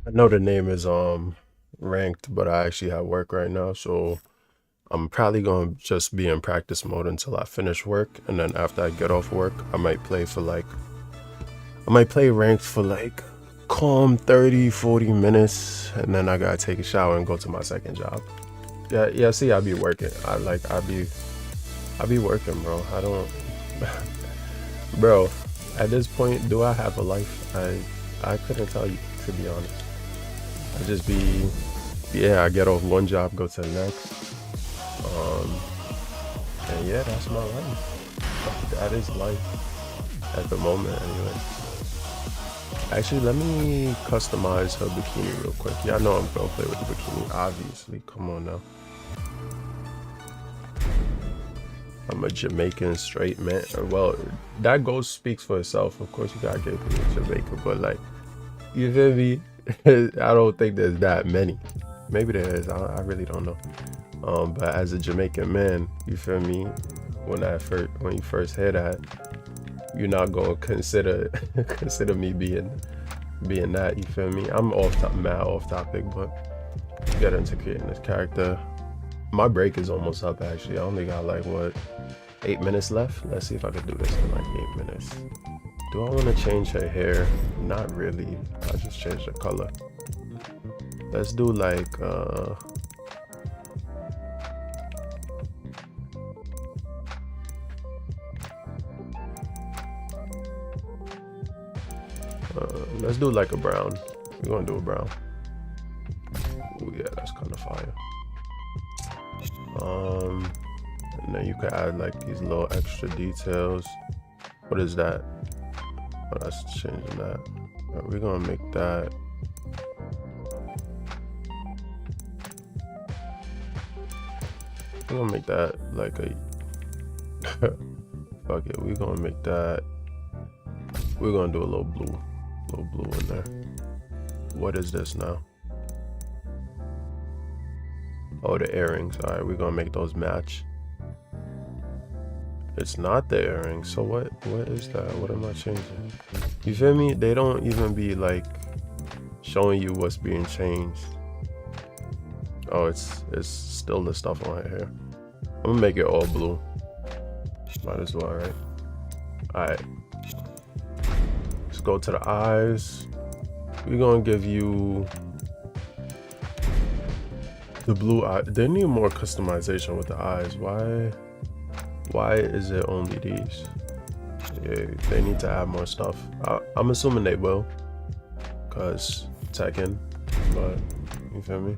I know the name is ranked, but I actually have work right now, so I'm probably gonna just be in practice mode until I finish work, and then after I get off work, I might play ranked for like calm 30, 40 minutes, and then I gotta take a shower and go to my second job. Yeah, yeah, see, I be working. I be working, bro. I don't bro, at this point, do I have a life? I couldn't tell you, to be honest. I just be yeah, I get off one job, go to the next. Um, and yeah, that's my life. That is life at the moment, anyway. Actually, let me customize her bikini real quick. Yeah, I know I'm gonna play with the bikini, obviously. Come on now. I'm a Jamaican straight man. Well, that goes speaks for itself. Of course, you gotta get me Jamaica, but like, you feel me? I don't think there's that many. Maybe there is. I really don't know. But as a Jamaican man, you feel me? When you first hear that, you're not gonna consider consider me being that. You feel me? I'm mad off topic, but get into creating this character. My break is almost up. Actually, I only got like what 8 minutes left. Let's see if I can do this in like 8 minutes. Do I want to change her hair? Not really. I'll just change the color. Let's do like let's do like a brown. We're gonna do a brown. Oh yeah, that's kind of fire. And then you could add like these little extra details. What is that? Oh, that's changing that. We're gonna make that. We're gonna make that like a. Fuck it. We're gonna make that. We're gonna do a little blue in there. What is this now? Oh, the earrings. All right, we're gonna make those match. It's not the earrings. So what is that? What am I changing? You feel me? They don't even be like showing you what's being changed. Oh, it's still the stuff on her hair. I'm gonna make it all blue. Might as well, right? All right. Let's go to the eyes. We're gonna give you the blue eye. They need more customization with the eyes. Why is it only these? Yeah, they need to add more stuff. I'm assuming they will, cause Tekken, but you feel me?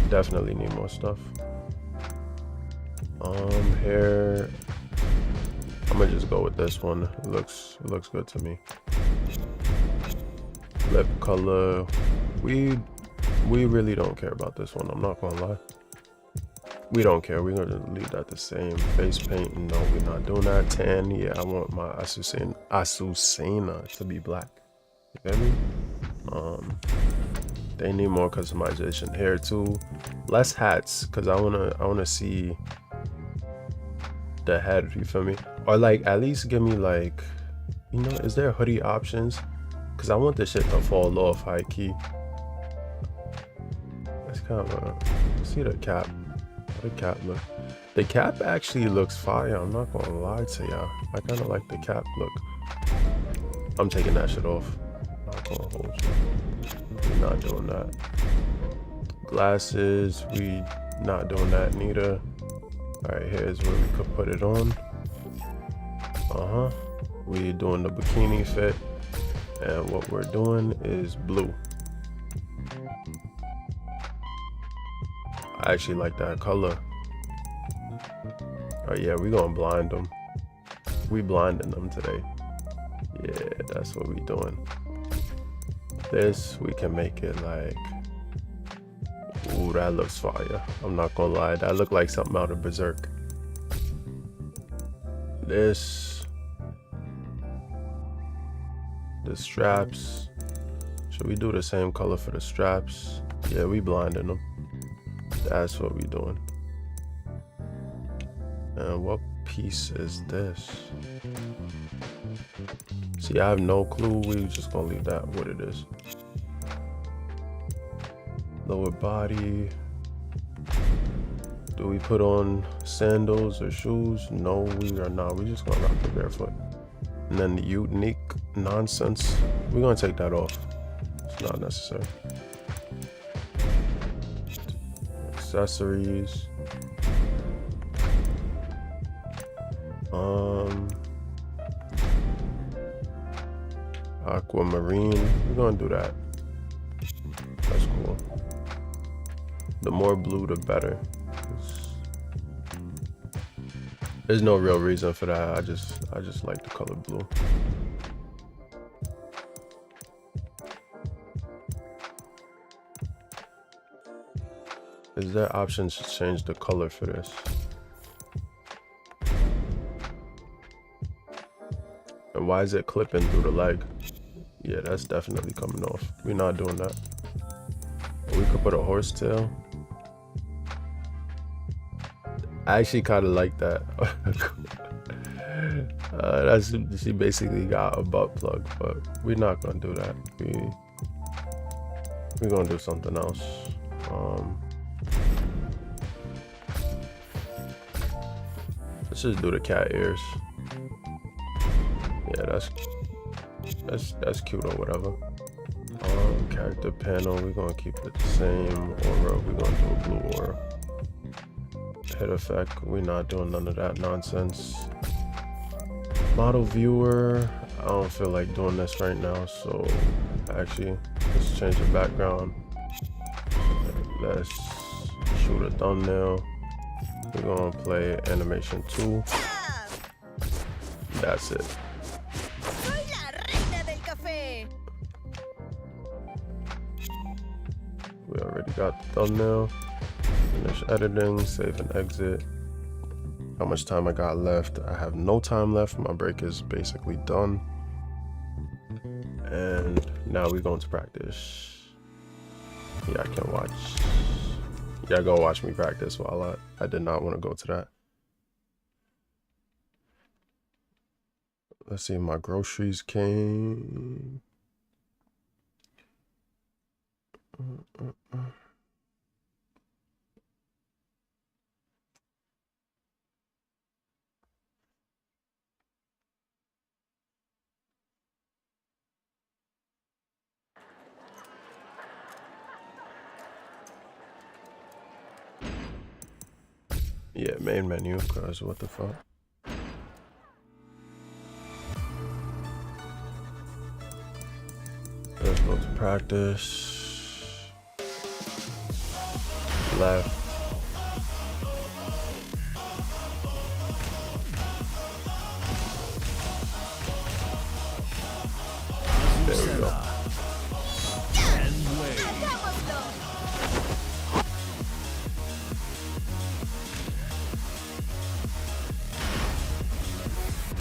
Definitely need more stuff. Hair. I'm gonna just go with this one. It looks good to me. Lip color. We really don't care about this one. I'm not gonna lie. We don't care. We're gonna leave that the same. Face paint. No, we're not doing that. Tan. Yeah, I want my Azucena to be black. You feel me? They need more customization. Hair too. Less hats, cause I wanna see the head. You feel me? Or like at least give me like, you know, is there hoodie options? Cause I want this shit to fall off high key. It's kind of see the cap. The cap look. The cap actually looks fire. I'm not gonna lie to y'all. I kind of like the cap look. I'm taking that shit off. I'm not gonna hold you. We're not doing that. Glasses. We not doing that neither. All right, here's where we could put it on. We doing the bikini fit, and what we're doing is blue. I actually like that color. Oh yeah, we gonna blind them. We blinding them today. Yeah, that's what we doing. This, we can make it like, ooh, that looks fire. I'm not gonna lie, that look like something out of Berserk. This, the straps. Should we do the same color for the straps? Yeah, we blinding them. That's what we doing. And what piece is this? See, I have no clue. We just gonna leave that what it is. Lower body. Do we put on sandals or shoes? No, we are not. We're just gonna rock the barefoot. And then the unique nonsense, we're gonna take that off. It's not necessary. Accessories. Aquamarine. We're gonna do that. That's cool. The more blue, the better. There's no real reason for that. I just like the color blue. Is there options to change the color for this? And why is it clipping through the leg? Yeah, that's definitely coming off. We're not doing that. We could put a horsetail. I actually kind of like that. She basically got a butt plug, but we're not gonna do that. We're gonna do something else. Let's just do the cat ears. Yeah, that's cute or whatever. Character panel, we're gonna keep it the same. Aura, we're gonna do a blue aura. Head effect, we're not doing none of that nonsense. Model viewer, I don't feel like doing this right now, so actually let's change the background. Let's shoot a thumbnail. We're gonna play animation 2. That's it. We already got the thumbnail. Finish editing, save and exit. How much time I got left? I have no time left. My break is basically done. And now we're going to practice. Yeah, I can watch. Yeah, go watch me practice while I did not want to go to that. Let's see, my groceries came. Yeah, main menu, cause what the fuck. Let's go to practice. Left. There we go.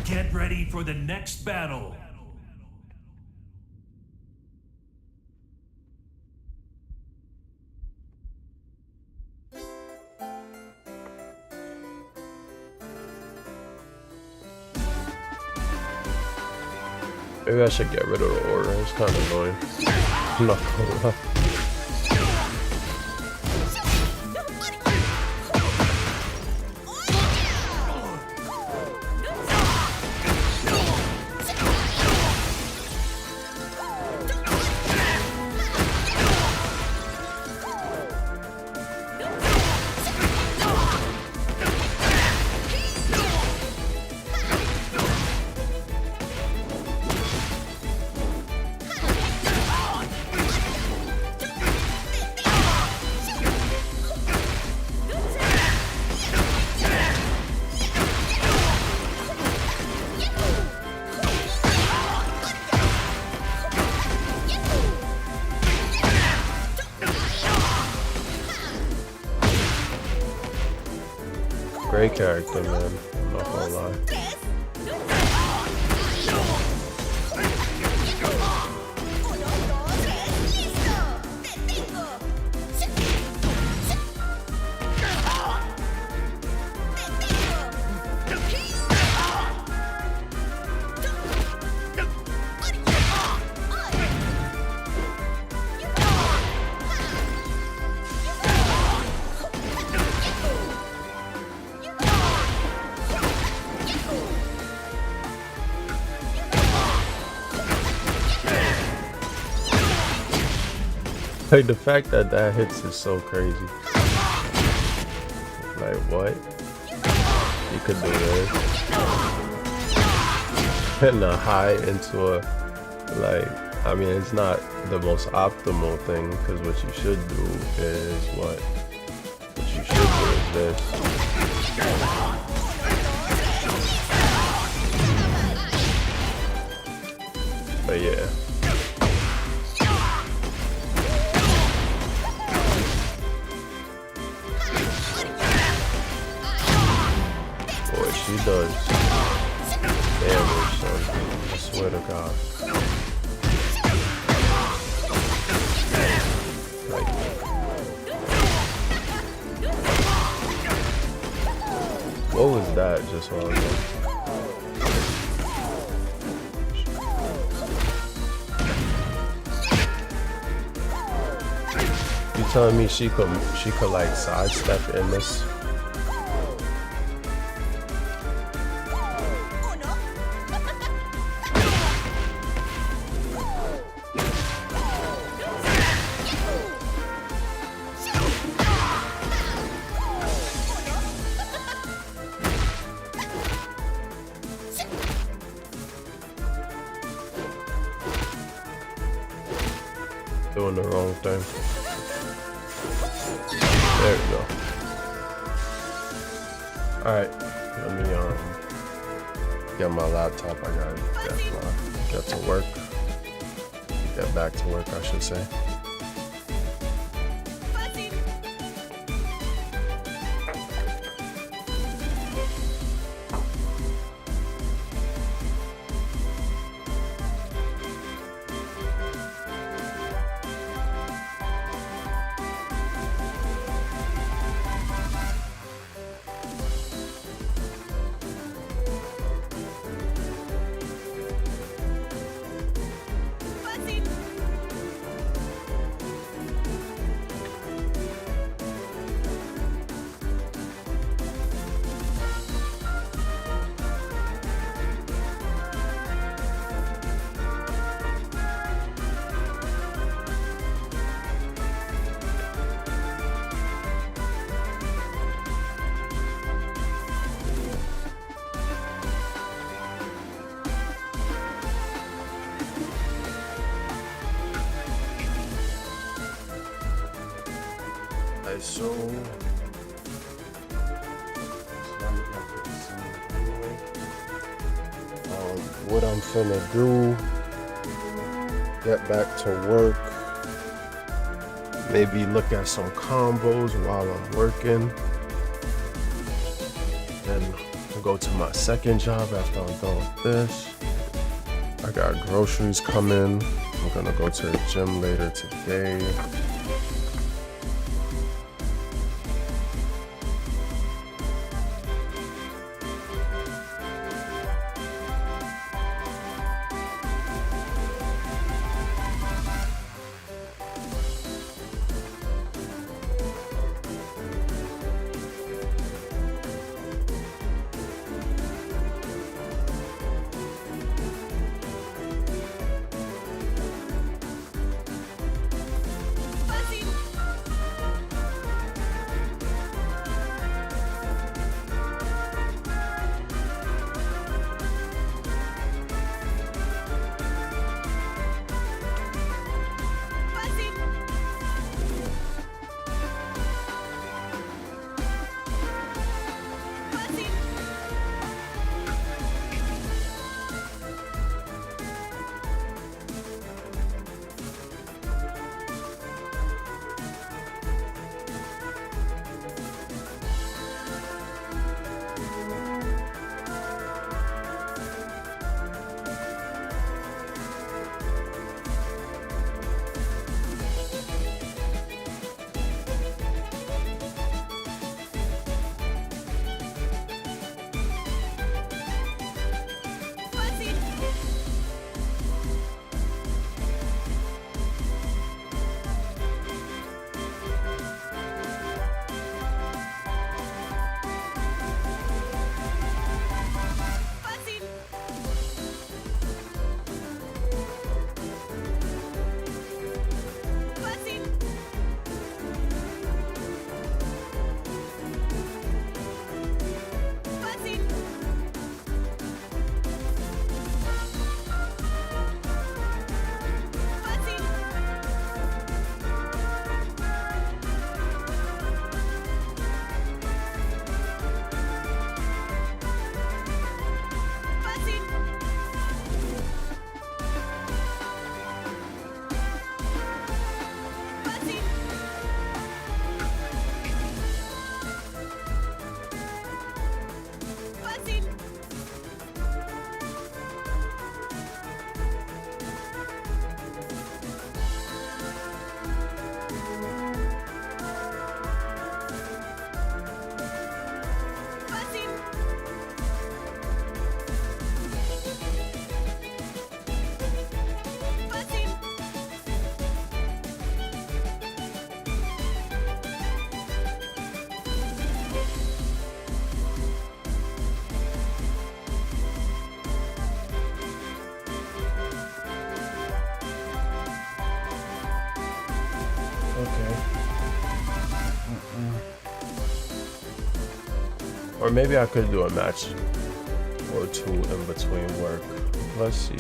Get ready for the next battle. Maybe I should get rid of the aura. It's kind of annoying. I'm not gonna lie. Great character, man. I'm not gonna lie. Like the fact that that hits is so crazy. Like what? You could do this. And a high into a, like, I mean, it's not the most optimal thing, because what you should do is what? What you should do is this. But yeah. Boy, she does damage, son. I swear to God. Like, what was that just while ago? You telling me she could like sidestep in this? Doing the wrong thing. There we go. Alright, let me get my laptop. I gotta get to work. Get back to work, I should say. So what I'm finna do, get back to work, maybe look at some combos while I'm working, then go to my second job after I'm done with this. I got groceries coming. I'm gonna go to the gym later today. Or maybe I could do a match or two in between work. Let's see.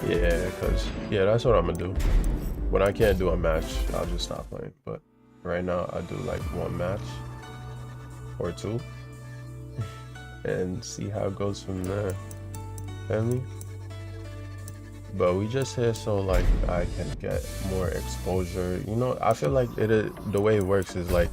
Yeah, because, yeah, that's what I'm going to do. When I can't do a match, I'll just stop playing. But right now, I do like one match or two and see how it goes from there. Feel me? But we just here so like I can get more exposure. You know, I feel like the way it works is like,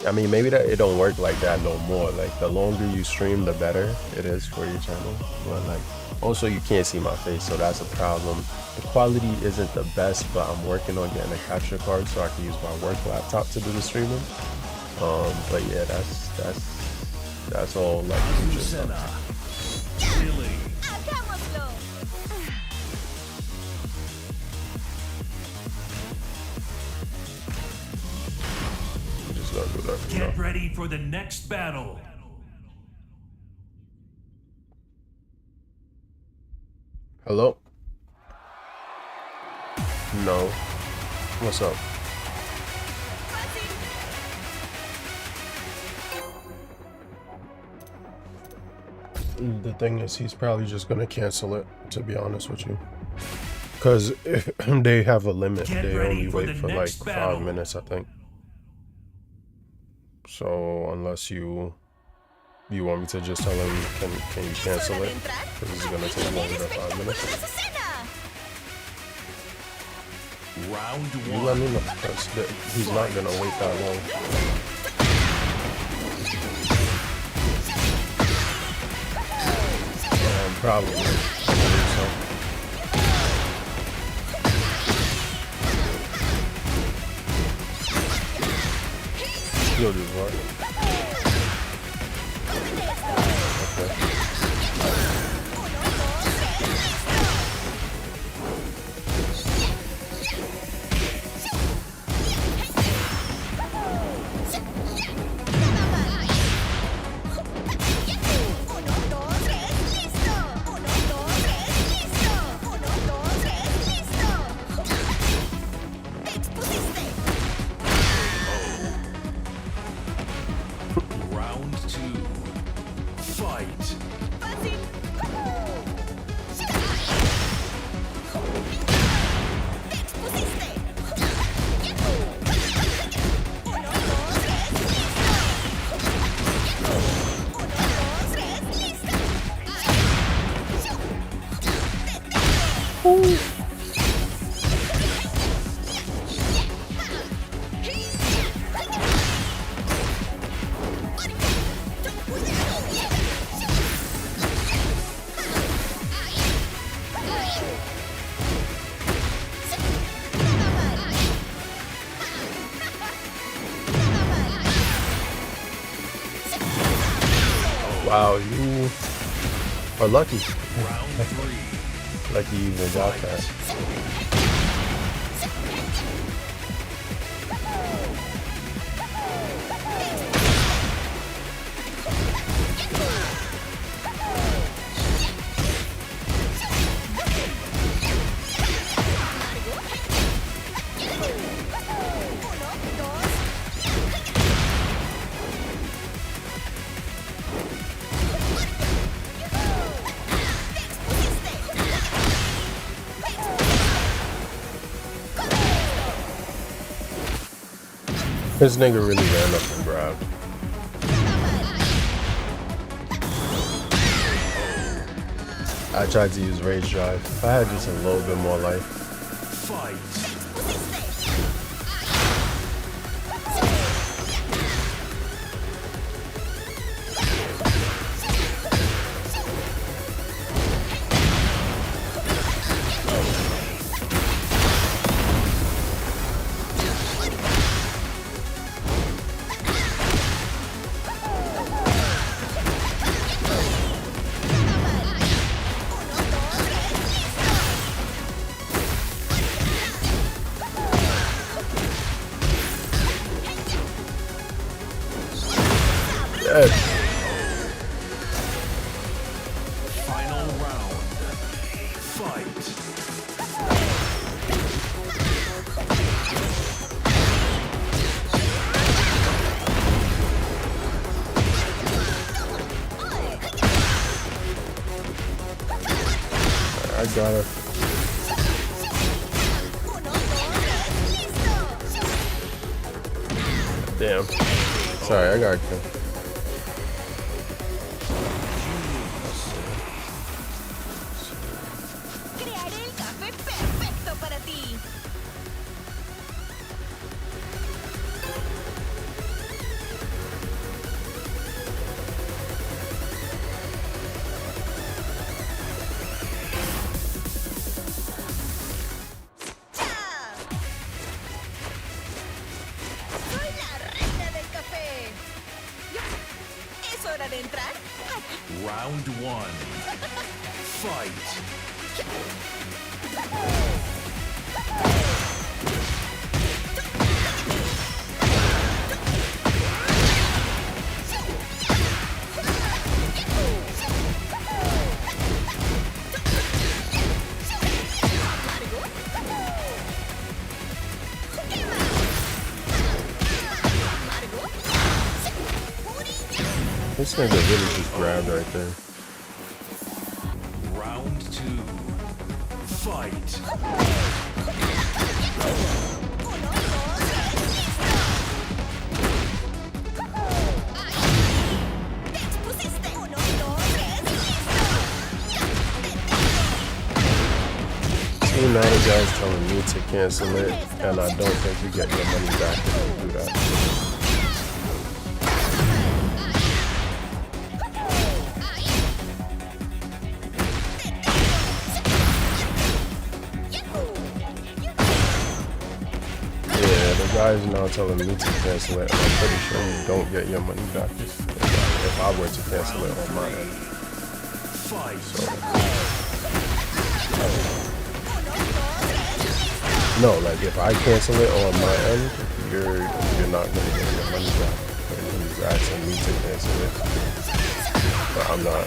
I mean, maybe that it don't work like that no more. Like the longer you stream, the better it is for your channel. But like, also you can't see my face, so that's a problem. The quality isn't the best, but I'm working on getting a capture card so I can use my work laptop to do the streaming. But yeah, that's all like future stuff. Really? I'm just gonna do that. Get ready for the next battle. Hello? No. What's up? The thing is, he's probably just gonna cancel it, to be honest with you. Because they have a limit. They only wait for like 5 minutes, I think. So unless you want me to just tell him, can you cancel it? Because it's gonna take longer than 5 minutes. Round You one. let me know, because he's not gonna wait that long. Probably. So. You'll do what? Okay. Round two. Fight. Wow, you are lucky. Round three. Lucky you even got that. This nigga really ran up and grabbed. I tried to use Rage Drive. If I had just a little bit more life. Fight. Yes. Final round. Fight. gotta. Damn. Sorry, I got killed. Crearé el café perfecto para ti. ¡Chao! Soy la reina del café. ¿Es hora de entrar? Round 1. Fight. This nigga really just grabbed right there. Round 2. Fight. See, now the guy's telling me to cancel it, and I don't think you get your money back if you do that. Guys now telling me to cancel it, and I'm pretty sure you don't get your money back if I were to cancel it on my end. So, no, like if I cancel it on my end, you're not gonna get your money back. And he's asking me to cancel it, but I'm not.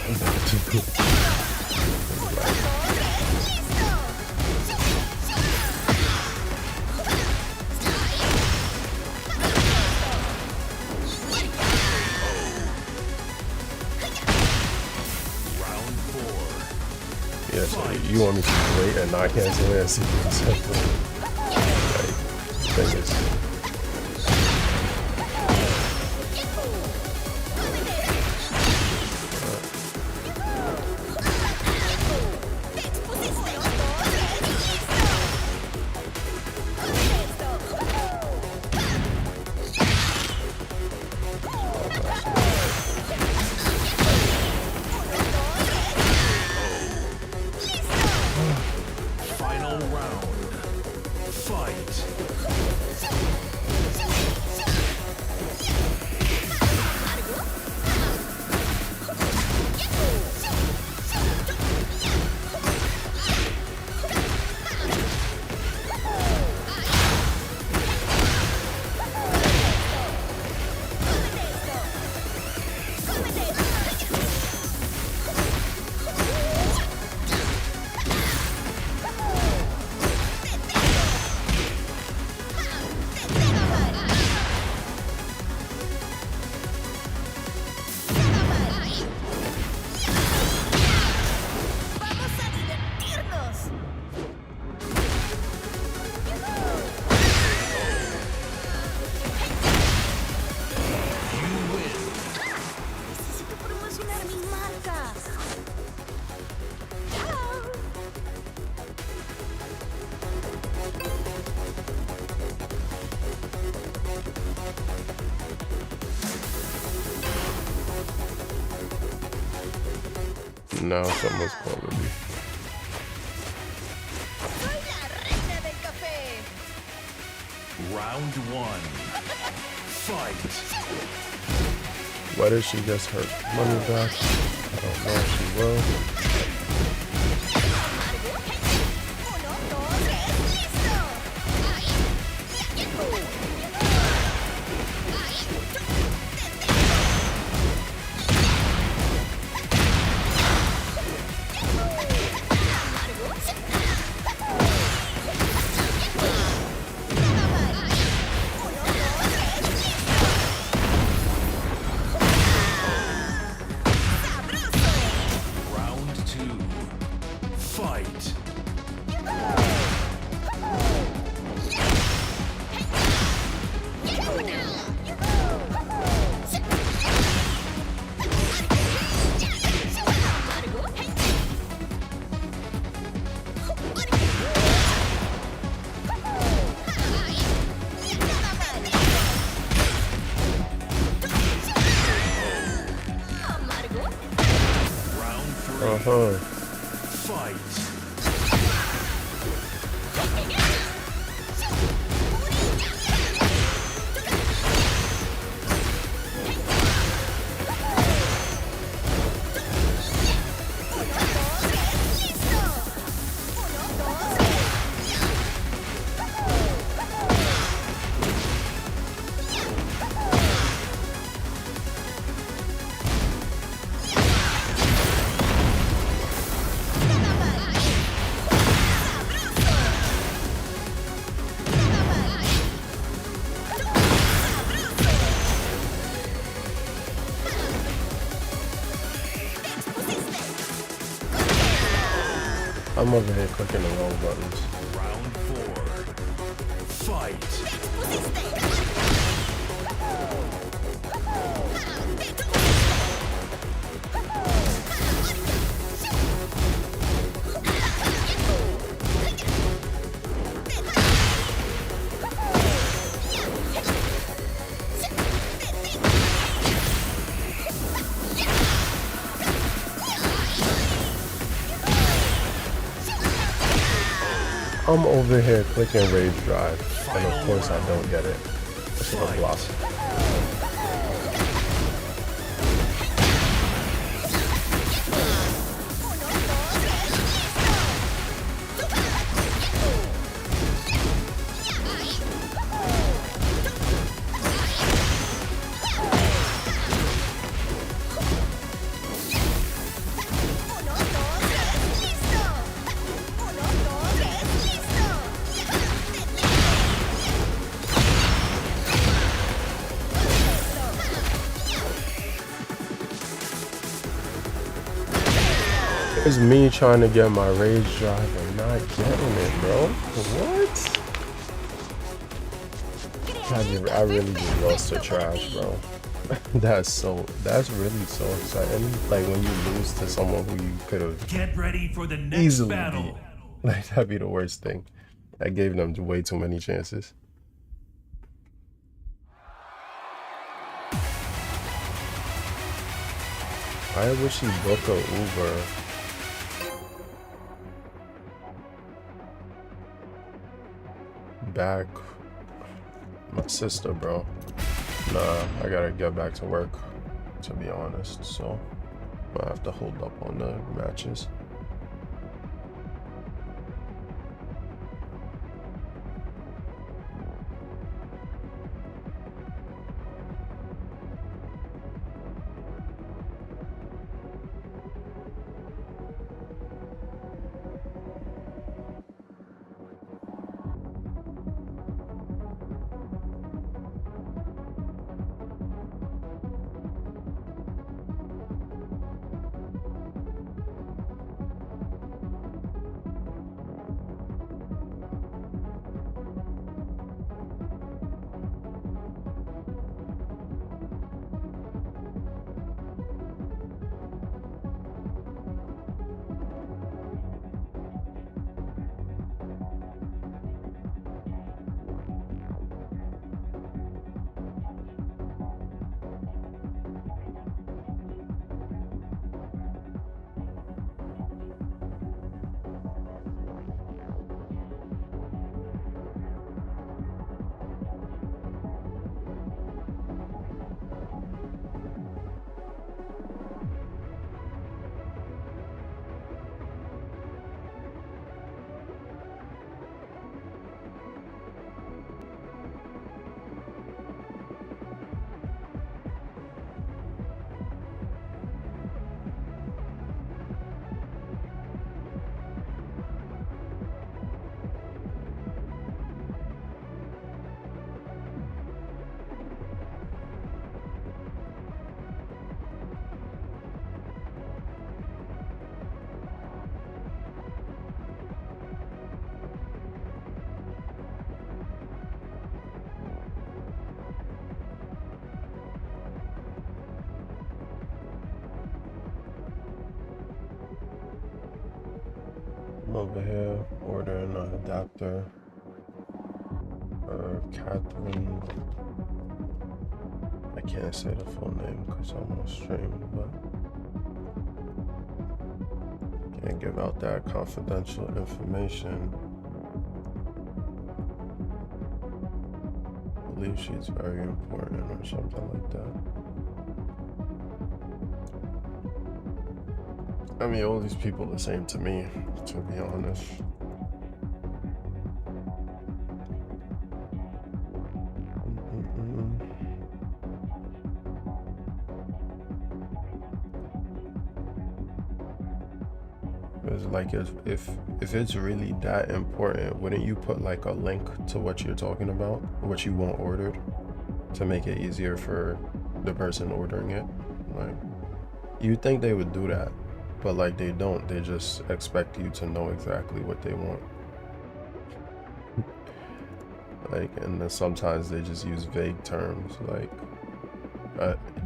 Yeah, so you want me to wait and not cancel it and see what's happening? Like, thing is. Now someone's calling me. Soy la reina del café. Round 1. Fight. Whether she gets her money back, I don't know if she will. Round 2. Fight. I'm over here clicking the wrong buttons. Round 4. Fight. I'm over here clicking Rage Drive, and of course I don't get it. So I'm lost. It's me trying to get my Rage Drive and not getting it, bro. What? I really just lost to trash, bro. That's really so exciting. Like when you lose to someone who you could have Get ready for the next easily battle. beat. Like that'd be the worst thing. I gave them way too many chances. I wish he booked a Uber. Back. My sister, bro. Nah, I gotta get back to work, to be honest. So I have to hold up on the matches. I'm over here ordering an adapter for Catherine. I can't say the full name because I'm on stream, but Can't give out that confidential information. I believe she's very important or something like that. I mean, all these people are the same to me, to be honest. It's like if it's really that important, wouldn't you put like a link to what you're talking about, what you want ordered, to make it easier for the person ordering it? Like, you'd think they would do that, but like they don't. They just expect you to know exactly what they want. Like, and then sometimes they just use vague terms like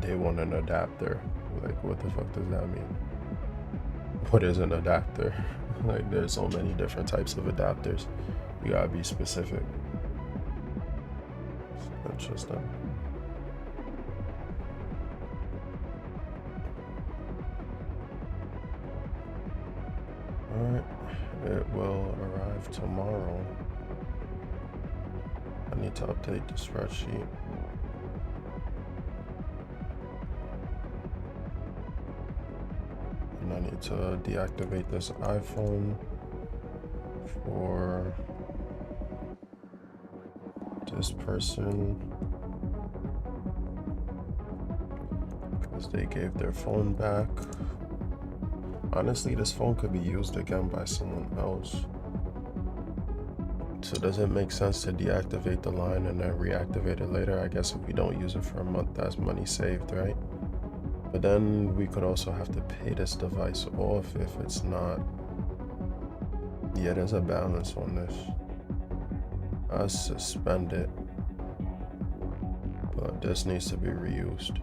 they want an adapter. Like, what the fuck does that mean? What is an adapter? Like, there's so many different types of adapters. You gotta be specific. It's interesting. Alright, it will arrive tomorrow. I need to update the spreadsheet. And I need to deactivate this iPhone for this person because they gave their phone back. Honestly, this phone could be used again by someone else. So does it make sense to deactivate the line and then reactivate it later? I guess if we don't use it for a month, that's money saved, right? But then we could also have to pay this device off if it's not. Yeah, there's a balance on this. I'll suspend it, but this needs to be reused.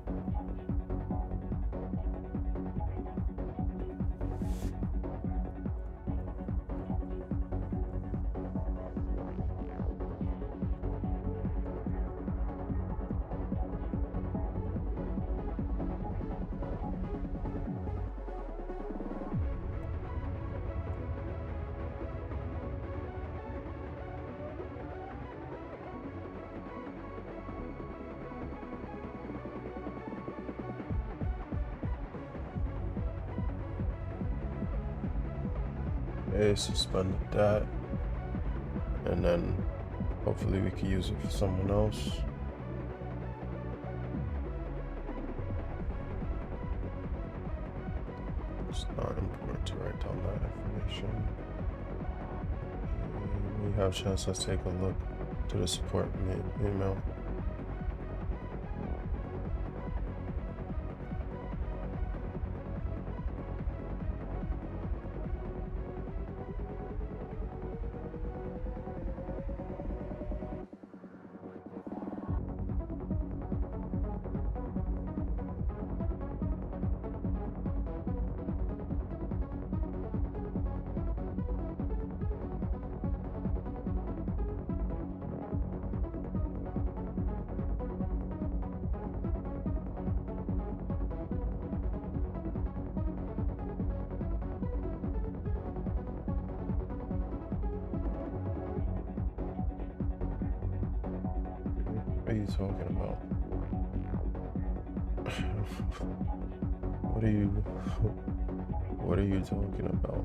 Okay, suspended that, and then hopefully we can use it for someone else. It's not important to write down that information. When you have a chance, let's take a look to the support email. What are you talking about? What are you talking about?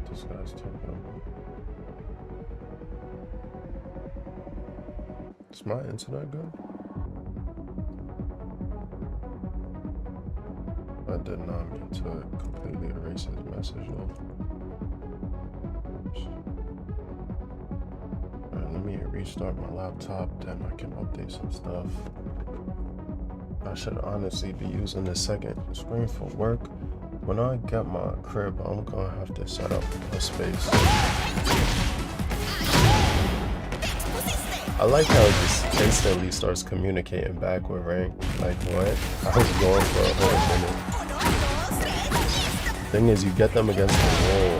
This guy's taking. Is my internet good? I did not mean to completely erase his message though. Alright, let me restart my laptop, then I can update some stuff. I should honestly be using the second screen for work. When I get my crib, I'm gonna have to set up a space. I like how it just instantly starts communicating back with Ring. Like what? I was going for a whole minute. Thing is, you get them against the wall.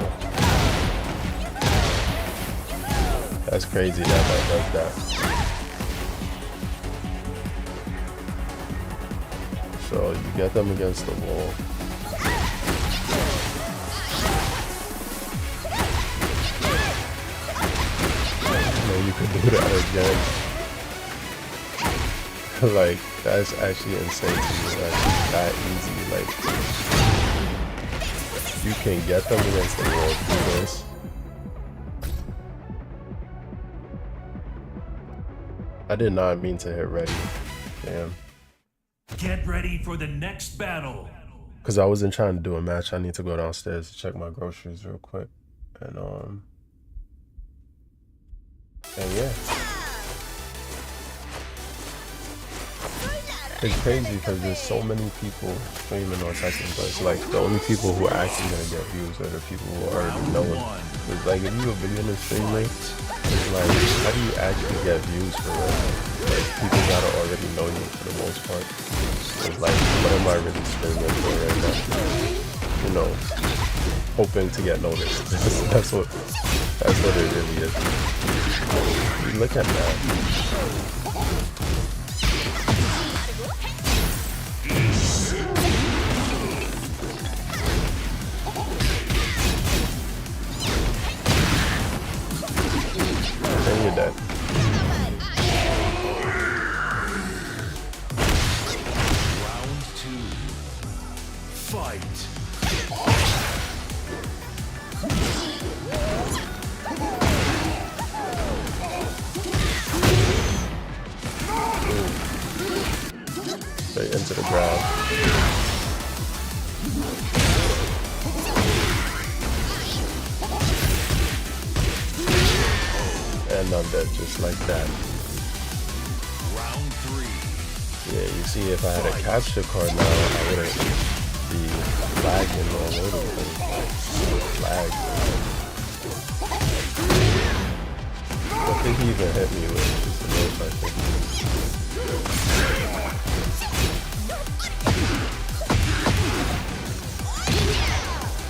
That's crazy that does that. So you get them against the wall. You can do that again. Like, that's actually insane to me. Like, that easy. Like, you can get them against the wall, do this. I did not mean to hit ready. Damn. Get ready for the next battle. Because I wasn't trying to do a match. I need to go downstairs to check my groceries real quick. And yeah. It's crazy because there's so many people streaming on Tekken, but it's like the only people who are actually gonna get views are the people who already know it. It's like if you're a beginner streamer, it's like how do you actually get views for real? Like people gotta already know you for the most part. It's like what am I really streaming for right now? You know, hoping to get noticed. That's what it really is. Look at that. And you're dead. Round 2. Fight. Straight into the ground. And I'm dead just like that. Round 3. Yeah, you see, if I had a capture card now, I wouldn't be lagging all over the place. Lag. I think he even hit me with just the most I think.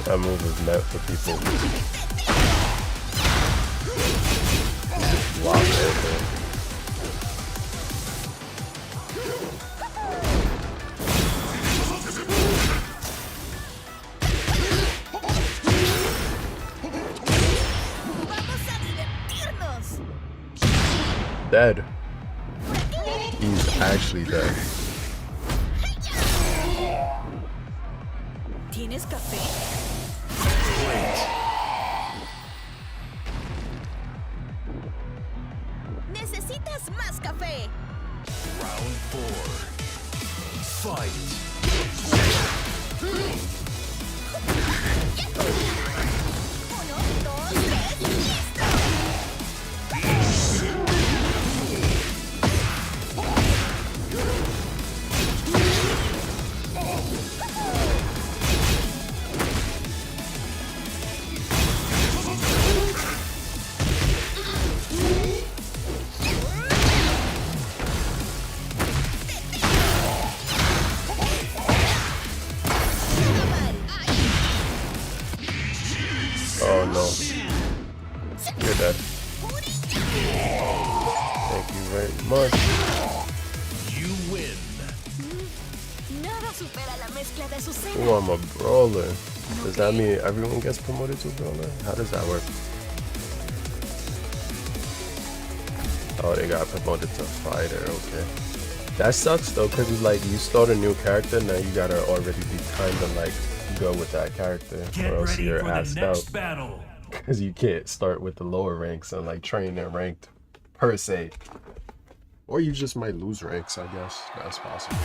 That move is meant for people. Lock open. Dead. He's actually dead. ¿Tienes café? Necesitas más café. Round 4. Fight. Oh no. You're dead. Thank you very much. You win. Nada supera la mezcla de Azucena. Oh, I'm a brawler. Does that mean everyone gets promoted to brawler? How does that work? Oh, they got promoted to fighter, okay. That sucks though, because it's like you start a new character, now you gotta already be kind of like good with that character, Get or else ready you're for the asked out. next battle. Because you can't start with the lower ranks and like train and ranked per se. Or you just might lose ranks, I guess. That's possible.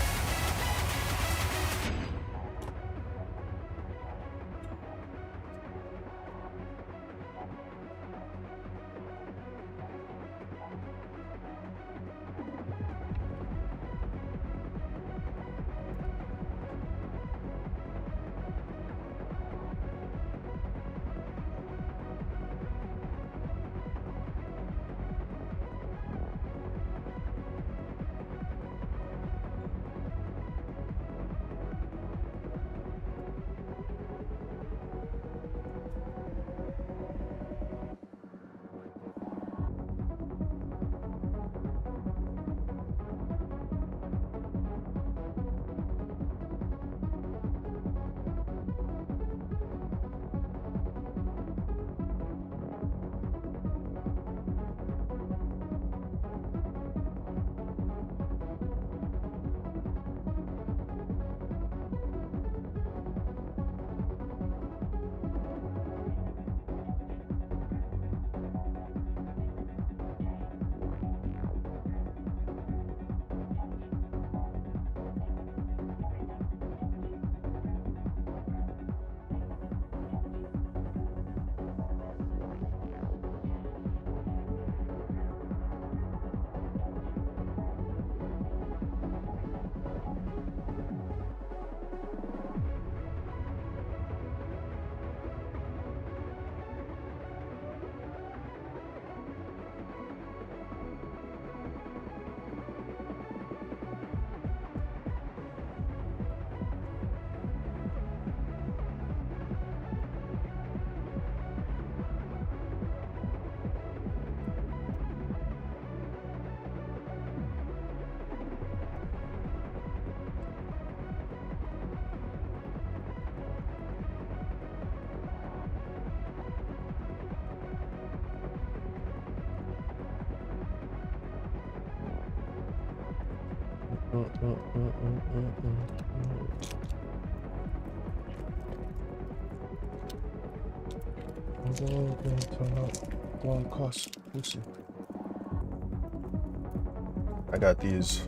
I got these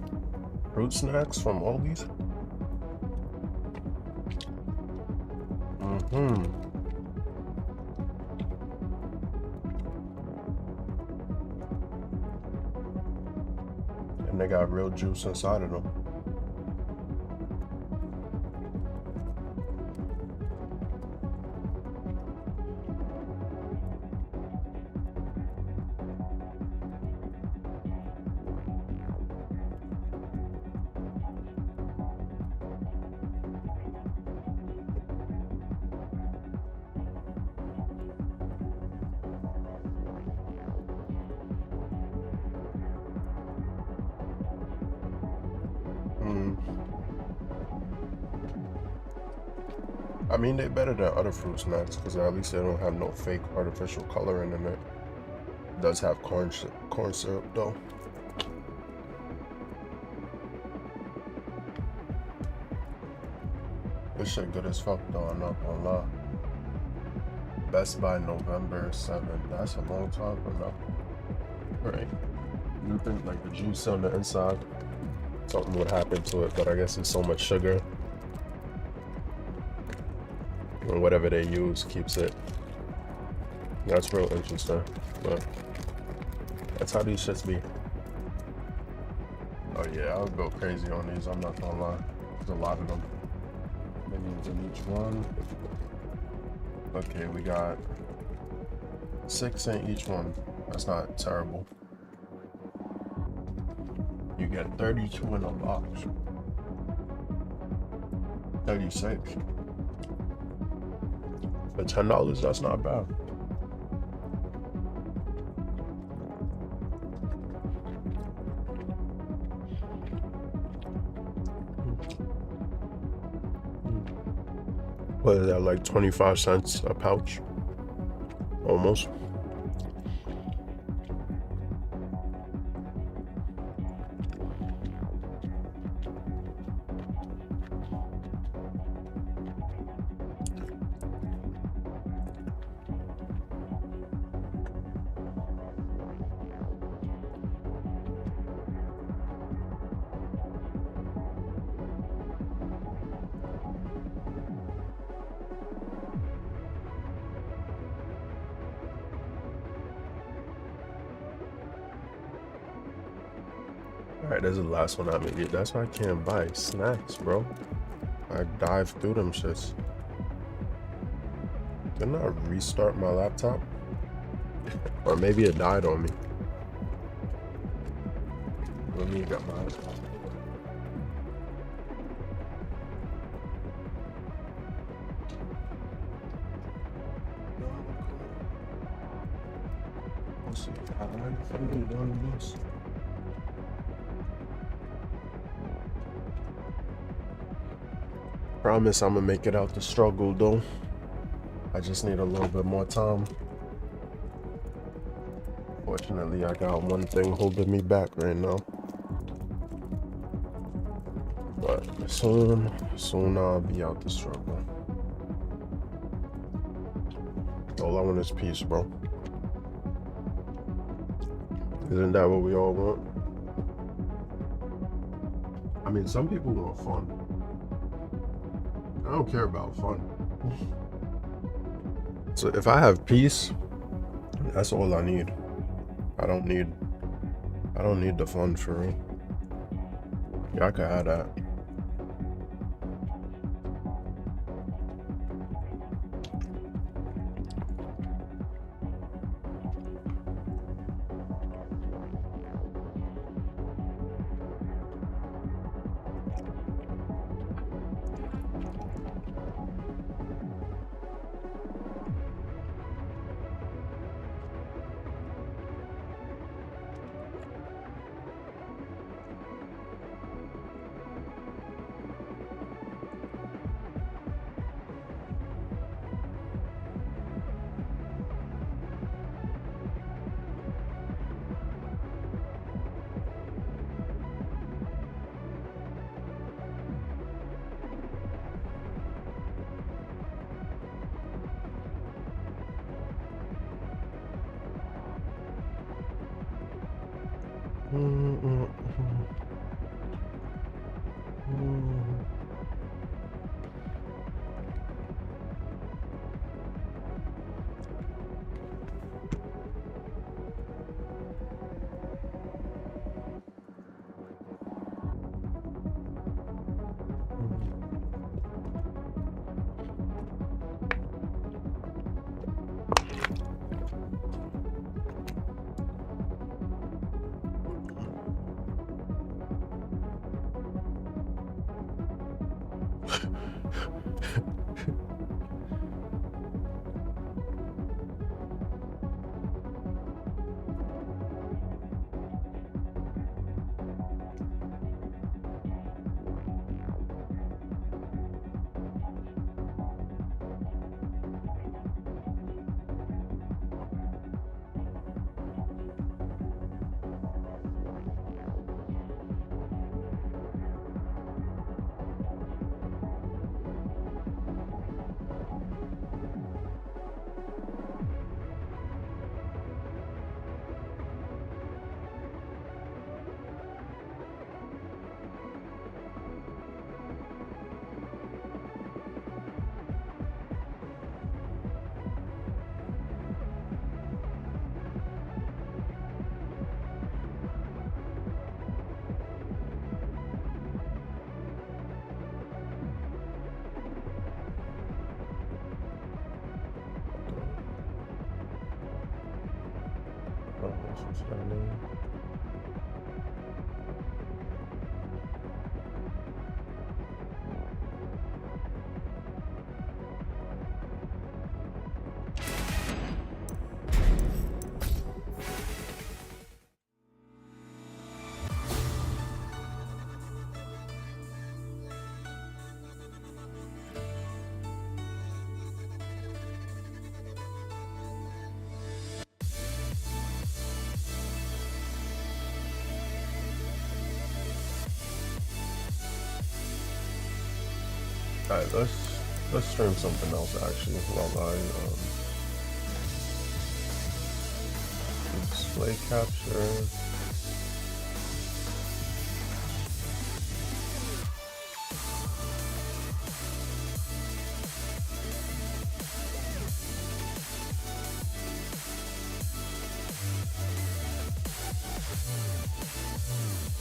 fruit snacks from Aldi's. And they got real juice inside of them. I mean, they're better than other fruit snacks because at least they don't have no fake artificial coloring in it. It does have corn syrup though. This shit good as fuck though, I'm not gonna lie. Best by November 7th. That's a long time from now. Right. You think like the juice on the inside, something would happen to it, but I guess it's so much sugar. And whatever they use keeps it. That's real interesting. But that's how these shits be. Oh yeah, I'll go crazy on these, I'm not gonna lie. There's a lot of them. Minions in each one. Okay, we got 6 in each one. That's not terrible. You get 32 in a box. 36. For $10, that's not bad. What is that, like 25 cents a pouch? Almost. Alright, there's the last one I made. That's why I can't buy snacks, bro. I dive through them shits. Didn't I restart my laptop? Or maybe it died on me. Let me get my laptop. Let's see. I fucking done this. Promise I'm gonna make it out the struggle though. I just need a little bit more time. Fortunately, I got one thing holding me back right now. But soon I'll be out the struggle. All I want is peace, bro. Isn't that what we all want? I mean, some people want fun. I don't care about fun. So if I have peace, that's all I need. I don't need the fun for real. Yeah, I could have that. What's that name? Alright, let's stream something else actually while I display capture.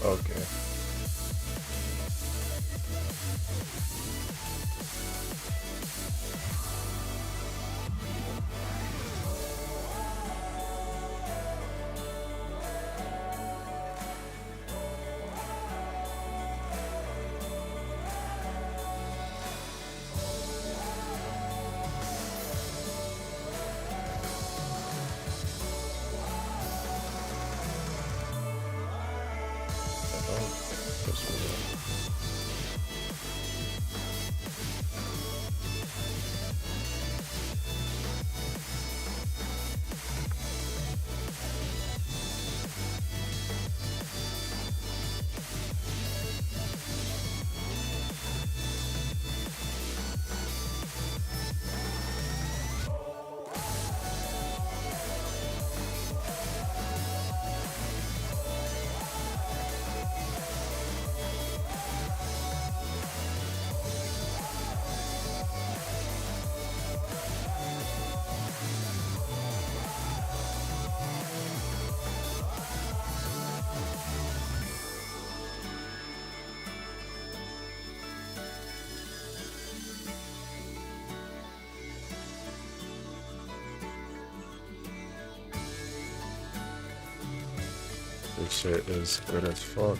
Okay. This one. This shit is good as fuck.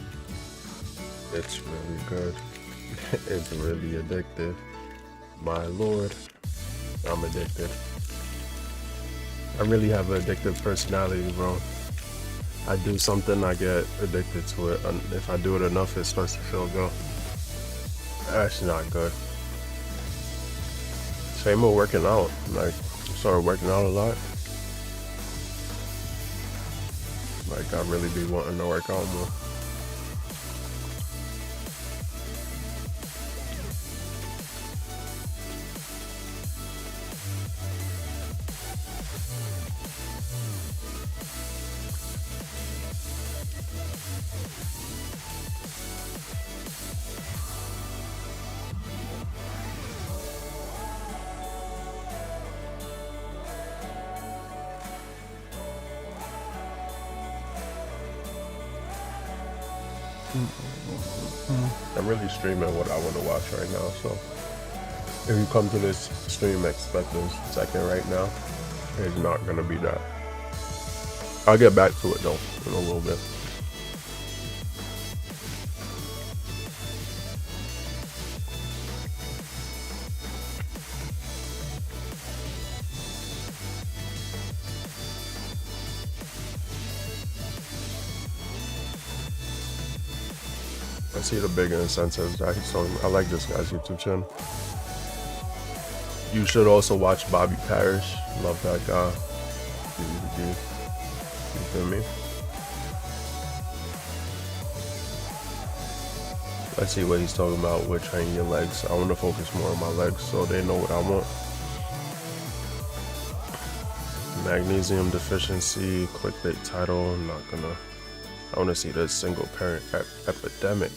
It's really good. It's really addictive. My lord, I'm addicted. I really have an addictive personality, bro. I do something, I get addicted to it, and if I do it enough, it starts to feel good. That's not good. Same with working out. Like, I started working out a lot. Like, I really be wanting to work out more. I'm really streaming what I want to watch right now, so if you come to this stream expecting second right now, it's not gonna be that. I'll get back to it though in a little bit. I see the big incentives that he's talking about. I like this guy's YouTube channel. You should also watch Bobby Parrish. Love that guy. You feel me? Let's see what he's talking about with training your legs. I want to focus more on my legs so they know what I want. Magnesium deficiency, clickbait title. I'm not gonna. I want to see the single parent epidemic.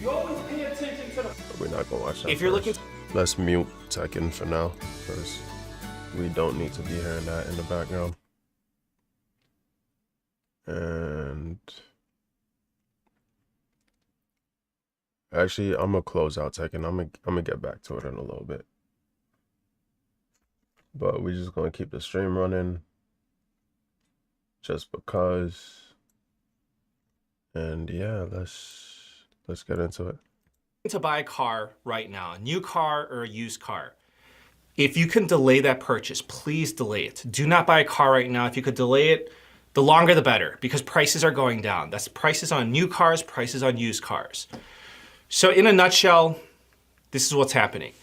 You always pay attention to the. We're not gonna watch that. If you're looking. Let's mute Tekken for now, because we don't need to be hearing that in the background. And actually, I'm gonna close out Tekken. I'm gonna get back to it in a little bit. But we're just gonna keep the stream running, just because. And yeah, let's get into it. To buy a car right now, a new car or a used car. If you can delay that purchase, please delay it. Do not buy a car right now. If you could delay it, the longer the better, because prices are going down. That's prices on new cars, prices on used cars. So in a nutshell, this is what's happening.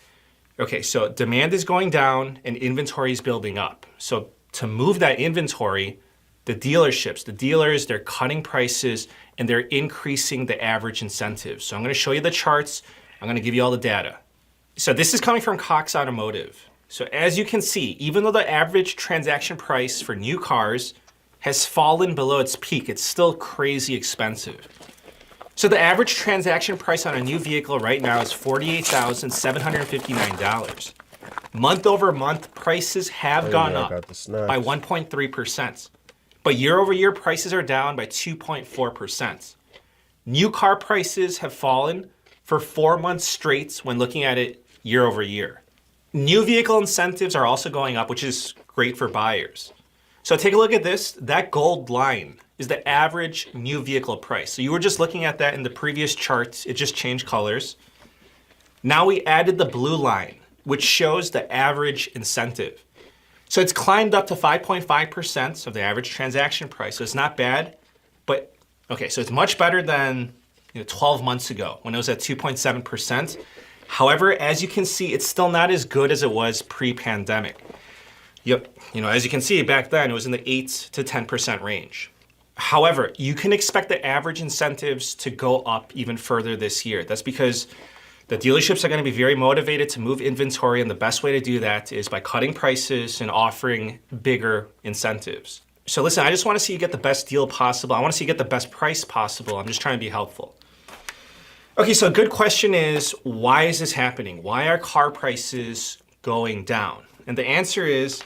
Okay, so demand is going down and inventory is building up. So to move that inventory, the dealerships, the dealers, they're cutting prices and they're increasing the average incentives. So I'm gonna show you the charts. I'm gonna give you all the data. So this is coming from Cox Automotive. So as you can see, even though the average transaction price for new cars has fallen below its peak, it's still crazy expensive. So the average transaction price on a new vehicle right now is $48,759. Month over month, prices have gone up by 1.3%. But year over year, prices are down by 2.4%. New car prices have fallen for 4 months straight when looking at it year over year. New vehicle incentives are also going up, which is great for buyers. So take a look at this. That gold line is the average new vehicle price. So you were just looking at that in the previous charts. It just changed colors. Now we added the blue line, which shows the average incentive. So it's climbed up to 5.5% of the average transaction price. So it's not bad, but okay, so it's much better than 12 months ago when it was at 2.7%. However, as you can see, it's still not as good as it was pre-pandemic. Yep, as you can see back then, it was in the 8 to 10% range. However, you can expect the average incentives to go up even further this year. That's because the dealerships are going to be very motivated to move inventory, and the best way to do that is by cutting prices and offering bigger incentives. So listen, I just want to see you get the best deal possible. I want to see you get the best price possible. I'm just trying to be helpful. Okay, so a good question is, why is this happening? Why are car prices going down? And the answer is,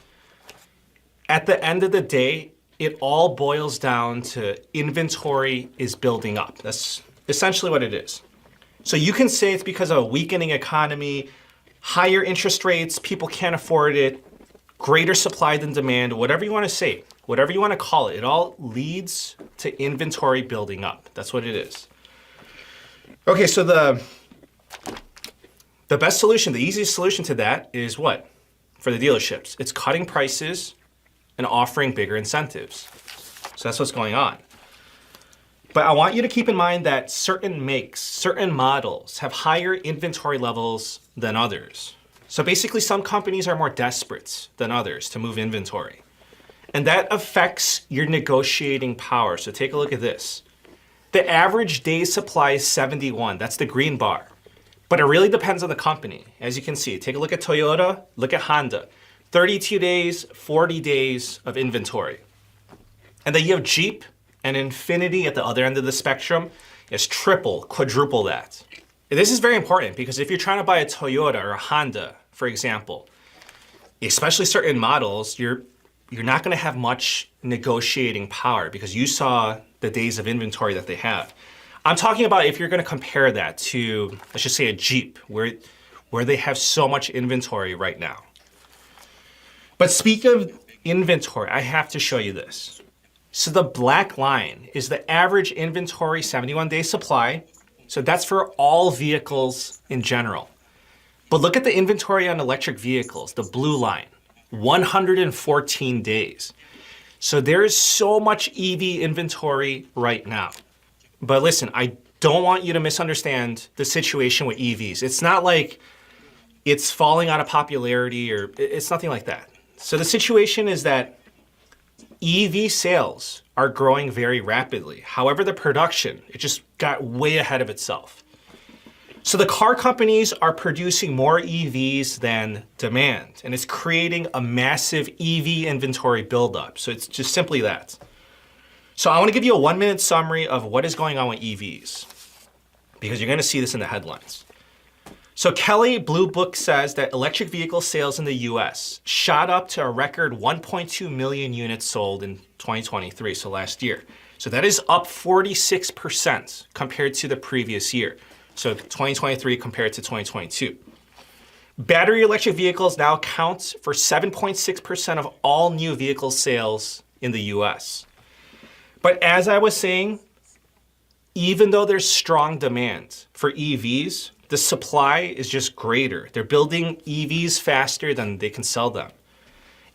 at the end of the day, it all boils down to inventory is building up. That's essentially what it is. So you can say it's because of a weakening economy, higher interest rates, people can't afford it, greater supply than demand, whatever you want to say, whatever you want to call it. It all leads to inventory building up. That's what it is. Okay, so the best solution, the easiest solution to that is what? For the dealerships, it's cutting prices and offering bigger incentives. So that's what's going on. But I want you to keep in mind that certain makes, certain models have higher inventory levels than others. So basically, some companies are more desperate than others to move inventory. And that affects your negotiating power. So take a look at this. The average days supply is 71. That's the green bar. But it really depends on the company. As you can see, take a look at Toyota, look at Honda. 32 days, 40 days of inventory. And then you have Jeep and Infiniti at the other end of the spectrum. It's triple, quadruple that. And this is very important because if you're trying to buy a Toyota or a Honda, for example, especially certain models, you're not going to have much negotiating power because you saw the days of inventory that they have. I'm talking about if you're going to compare that to, let's just say, a Jeep, where they have so much inventory right now. But speak of inventory, I have to show you this. So the black line is the average inventory 71-day supply. So that's for all vehicles in general. But look at the inventory on electric vehicles, the blue line, 114 days. So there is so much EV inventory right now. But listen, I don't want you to misunderstand the situation with EVs. It's not like it's falling out of popularity or it's nothing like that. So the situation is that EV sales are growing very rapidly. However, the production, it just got way ahead of itself. So the car companies are producing more EVs than demand, and it's creating a massive EV inventory buildup. So it's just simply that. So I want to give you a 1-minute summary of what is going on with EVs, because you're going to see this in the headlines. So Kelley Blue Book says that electric vehicle sales in the US shot up to a record 1.2 million units sold in 2023, so last year. So that is up 46% compared to the previous year. So 2023 compared to 2022. Battery electric vehicles now account for 7.6% of all new vehicle sales in the US. But as I was saying, even though there's strong demand for EVs, the supply is just greater. They're building EVs faster than they can sell them.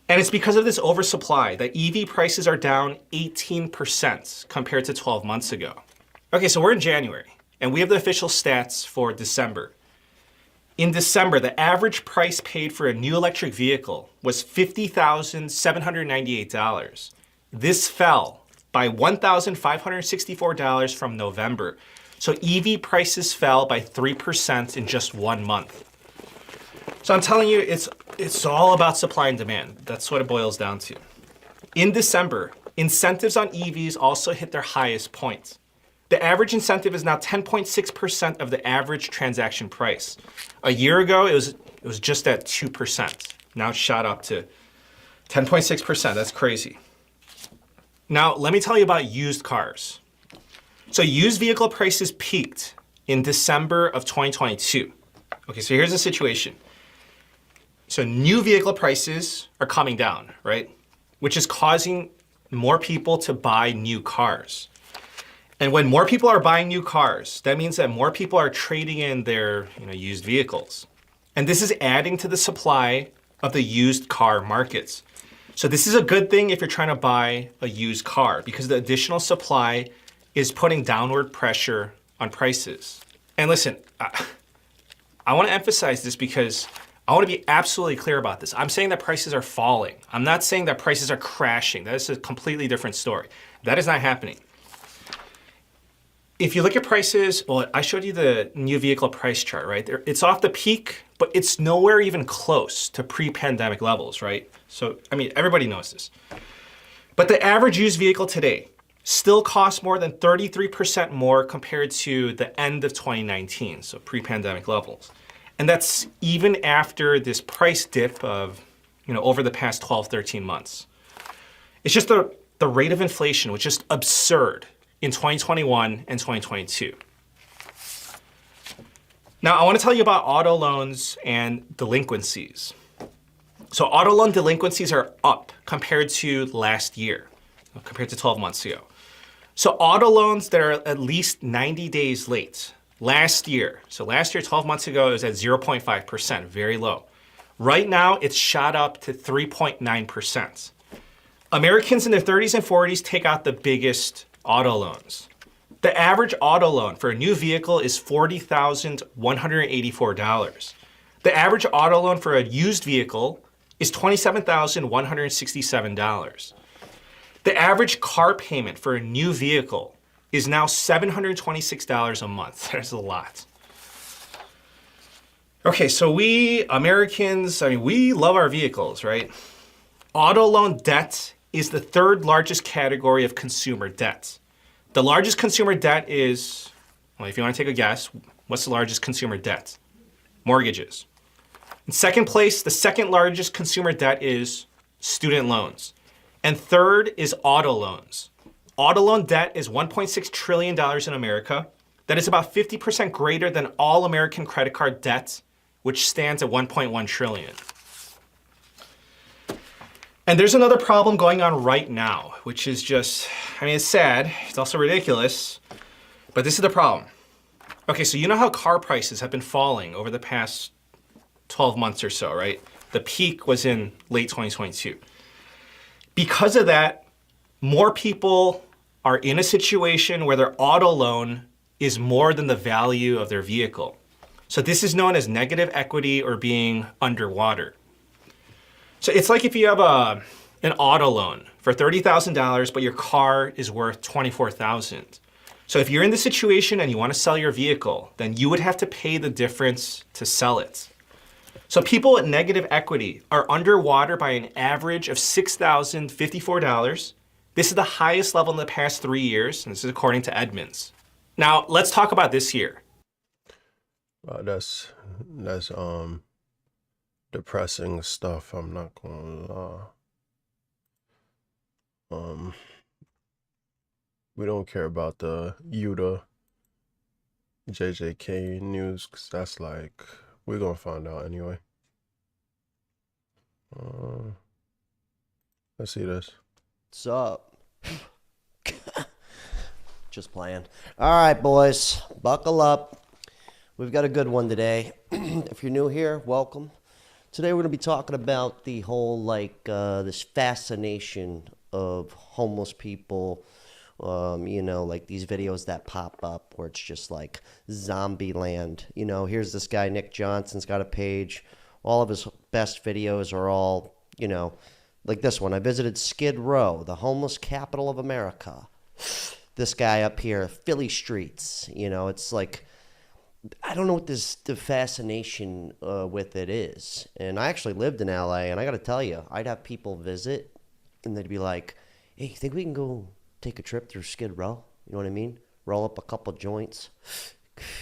And it's because of this oversupply that EV prices are down 18% compared to 12 months ago. Okay, so we're in January, and we have the official stats for December. In December, the average price paid for a new electric vehicle was $50,798. This fell by $1,564 from November. So EV prices fell by 3% in just 1 month. So I'm telling you, it's all about supply and demand. That's what it boils down to. In December, incentives on EVs also hit their highest point. The average incentive is now 10.6% of the average transaction price. A year ago, it was just at 2%. Now it's shot up to 10.6%. That's crazy. Now, let me tell you about used cars. So used vehicle prices peaked in December of 2022. Okay, so here's the situation. So new vehicle prices are coming down, right? Which is causing more people to buy new cars. And when more people are buying new cars, that means that more people are trading in their used vehicles. And this is adding to the supply of the used car markets. So this is a good thing if you're trying to buy a used car because the additional supply is putting downward pressure on prices. And listen, I want to emphasize this because I want to be absolutely clear about this. I'm saying that prices are falling. I'm not saying that prices are crashing. That is a completely different story. That is not happening. If you look at prices, well, I showed you the new vehicle price chart, right? It's off the peak, but it's nowhere even close to pre-pandemic levels, right? So, I mean, everybody knows this. But the average used vehicle today still costs more than 33% more compared to the end of 2019, so pre-pandemic levels. And that's even after this price dip of, over the past 12, 13 months. It's just the rate of inflation was just absurd in 2021 and 2022. Now, I want to tell you about auto loans and delinquencies. So auto loan delinquencies are up compared to last year, compared to 12 months ago. So auto loans that are at least 90 days late, last year, 12 months ago, it was at 0.5%, very low. Right now, it's shot up to 3.9%. Americans in their 30s and 40s take out the biggest auto loans. The average auto loan for a new vehicle is $40,184. The average auto loan for a used vehicle is $27,167. The average car payment for a new vehicle is now $726 a month. That's a lot. Okay, so we Americans, we love our vehicles, right? Auto loan debt is the third largest category of consumer debt. The largest consumer debt is, well, if you want to take a guess, what's the largest consumer debt? Mortgages. In second place, the second largest consumer debt is student loans. And third is auto loans. Auto loan debt is $1.6 trillion in America. That is about 50% greater than all American credit card debt, which stands at $1.1 trillion. And there's another problem going on right now, which is just, it's sad. It's also ridiculous, but this is the problem. Okay, so you know how car prices have been falling over the past 12 months or so, right? The peak was in late 2022. Because of that, more people are in a situation where their auto loan is more than the value of their vehicle. So this is known as negative equity or being underwater. So it's like if you have an auto loan for $30,000, but your car is worth $24,000. So if you're in the situation and you want to sell your vehicle, then you would have to pay the difference to sell it. So people with negative equity are underwater by an average of $6,054. This is the highest level in the past 3 years, and this is according to Edmunds. Now, let's talk about this year. That's depressing stuff, I'm not gonna lie. We don't care about the Utah JJK news, because that's like, we're gonna find out anyway. Let's see this. What's up? Just playing. All right, boys, buckle up. We've got a good one today. If you're new here, welcome. Today we're going to be talking about the whole, this fascination of homeless people, like these videos that pop up where it's just like zombie land. Here's this guy, Nick Johnson's got a page. All of his best videos are all, like this one. I visited Skid Row, the homeless capital of America. This guy up here, Philly streets. It's like, I don't know what the fascination with it is. And I actually lived in LA, and I got to tell you, I'd have people visit, and they'd be like, hey, you think we can go take a trip through Skid Row? You know what I mean? Roll up a couple joints.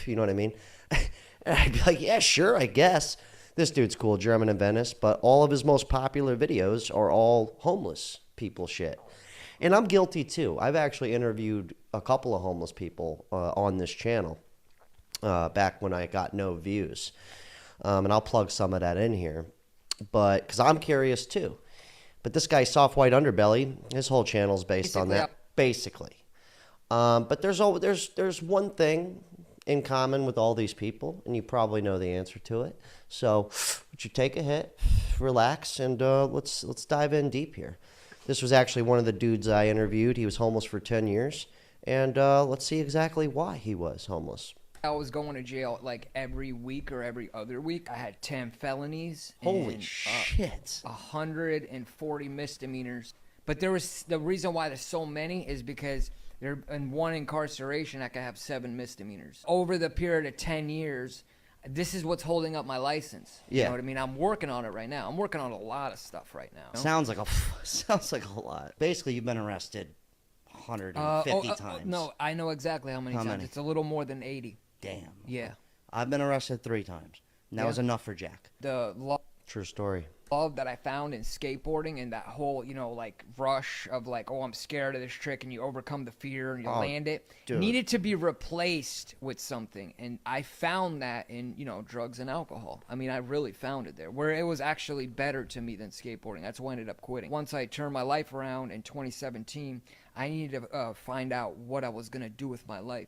You know what I mean? And I'd be like, yeah, sure, I guess. This dude's cool, German in Venice, but all of his most popular videos are all homeless people shit. And I'm guilty too. I've actually interviewed a couple of homeless people on this channel back when I got no views. And I'll plug some of that in here. But because I'm curious too. But this guy, Soft White Underbelly, his whole channel is based on that, basically. But there's one thing in common with all these people, and you probably know the answer to it. So, would you take a hit, relax, and let's dive in deep here. This was actually one of the dudes I interviewed. He was homeless for 10 years, and let's see exactly why he was homeless. I was going to jail like every week or every other week. I had 10 felonies. Holy shit. 140 misdemeanors. But the reason why there's so many is because in one incarceration, I could have 7 misdemeanors. Over the period of 10 years, this is what's holding up my license. You know what I mean? I'm working on it right now. I'm working on a lot of stuff right now. Sounds like a lot. Basically, you've been arrested 150 times. No, I know exactly how many times. It's a little more than 80. Damn. Yeah. I've been arrested 3 times. And that was enough for Jack. The True story. love that I found in skateboarding and that whole, like rush of like, oh, I'm scared of this trick, and you overcome the fear and you land it, needed to be replaced with something. And I found that in, drugs and alcohol. I mean, I really found it there, where it was actually better to me than skateboarding. That's why I ended up quitting. Once I turned my life around in 2017, I needed to find out what I was going to do with my life.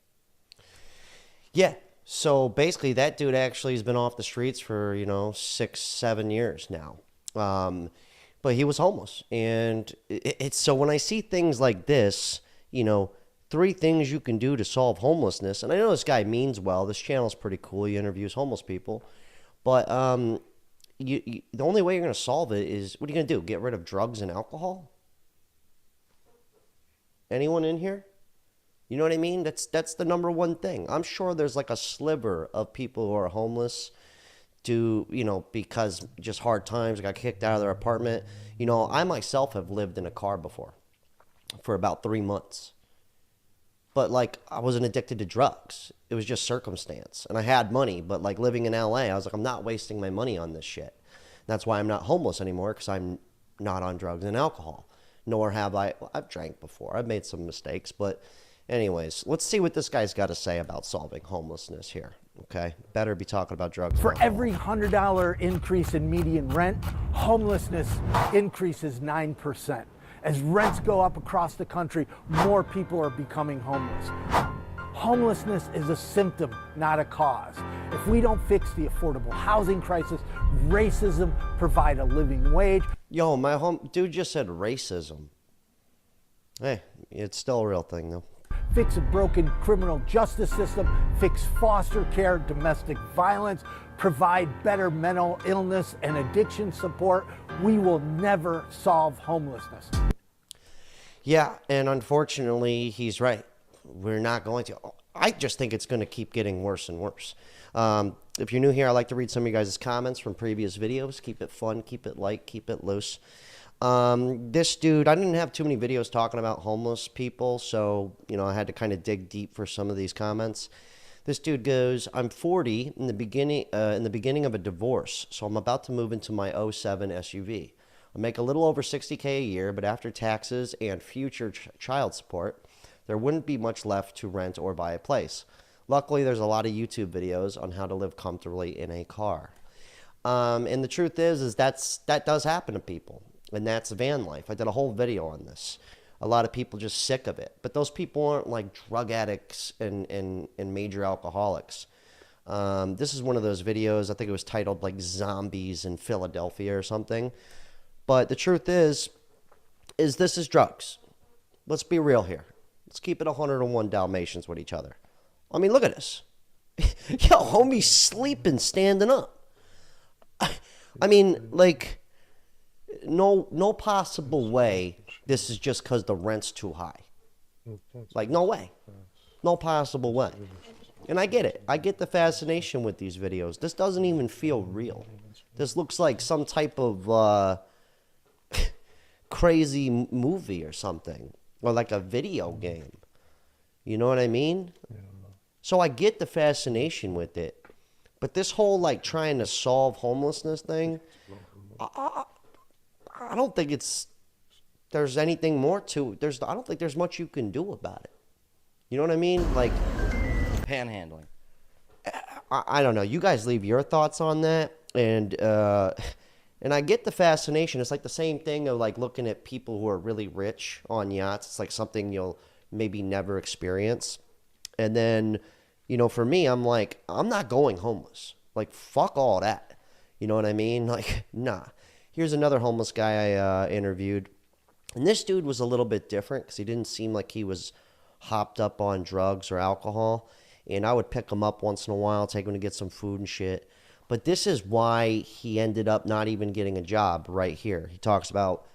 Yeah. So basically, that dude actually has been off the streets for, 6-7 years now. But he was homeless. And it's so when I see things like this, 3 things you can do to solve homelessness. And I know this guy means well. This channel's pretty cool. He interviews homeless people. But the only way you're going to solve it is, what are you going to do? Get rid of drugs and alcohol? Anyone in here? You know what I mean? That's the number one thing. I'm sure there's like a sliver of people who are homeless because just hard times, got kicked out of their apartment. I myself have lived in a car before for about 3 months. But like, I wasn't addicted to drugs. It was just circumstance. And I had money, but like living in LA, I was like, I'm not wasting my money on this shit. That's why I'm not homeless anymore, because I'm not on drugs and alcohol. Nor have I've drank before. I've made some mistakes, but anyways, let's see what this guy's got to say about solving homelessness here, okay? Better be talking about drugs. For every $100 increase in median rent, homelessness increases 9%. As rents go up across the country, more people are becoming homeless. Homelessness is a symptom, not a cause. If we don't fix the affordable housing crisis, racism, provide a living wage. Yo, dude just said racism. Hey, it's still a real thing, though. Fix a broken criminal justice system, fix foster care, domestic violence, provide better mental illness and addiction support, we will never solve homelessness. Yeah, and unfortunately, he's right. We're not going to. I just think it's going to keep getting worse and worse. If you're new here, I like to read some of you guys' comments from previous videos. Keep it fun, keep it light, keep it loose. This dude, I didn't have too many videos talking about homeless people, so, I had to kind of dig deep for some of these comments. This dude goes, I'm 40 in the beginning of a divorce, so I'm about to move into my '07 SUV. I make a little over $60K a year, but after taxes and future child support, there wouldn't be much left to rent or buy a place. Luckily, there's a lot of YouTube videos on how to live comfortably in a car. And the truth is that does happen to people. And that's van life. I did a whole video on this. A lot of people just sick of it. But those people aren't like drug addicts and major alcoholics. This is one of those videos, I think it was titled like Zombies in Philadelphia or something. But the truth is this is drugs. Let's be real here. Let's keep it 101 Dalmatians with each other. I mean, look at this. Yo, homie's sleeping, standing up. I mean, like, no possible way this is just because the rent's too high. Like, no way. No possible way. And I get it. I get the fascination with these videos. This doesn't even feel real. This looks like some type of crazy movie or something. Or like a video game. You know what I mean? So I get the fascination with it. But this whole like trying to solve homelessness thing, I don't think that's there's anything more to. I don't think there's much you can do about it. You know what I mean? Like Panhandling. I don't know. You guys leave your thoughts on that, and I get the fascination. It's like the same thing of like looking at people who are really rich on yachts. It's like something you'll maybe never experience. And then, for me, I'm like, I'm not going homeless. Like, fuck all that. You know what I mean? Like, nah. Here's another homeless guy I interviewed. And this dude was a little bit different because he didn't seem like he was hopped up on drugs or alcohol. And I would pick him up once in a while, take him to get some food and shit. But this is why he ended up not even getting a job right here. He talks about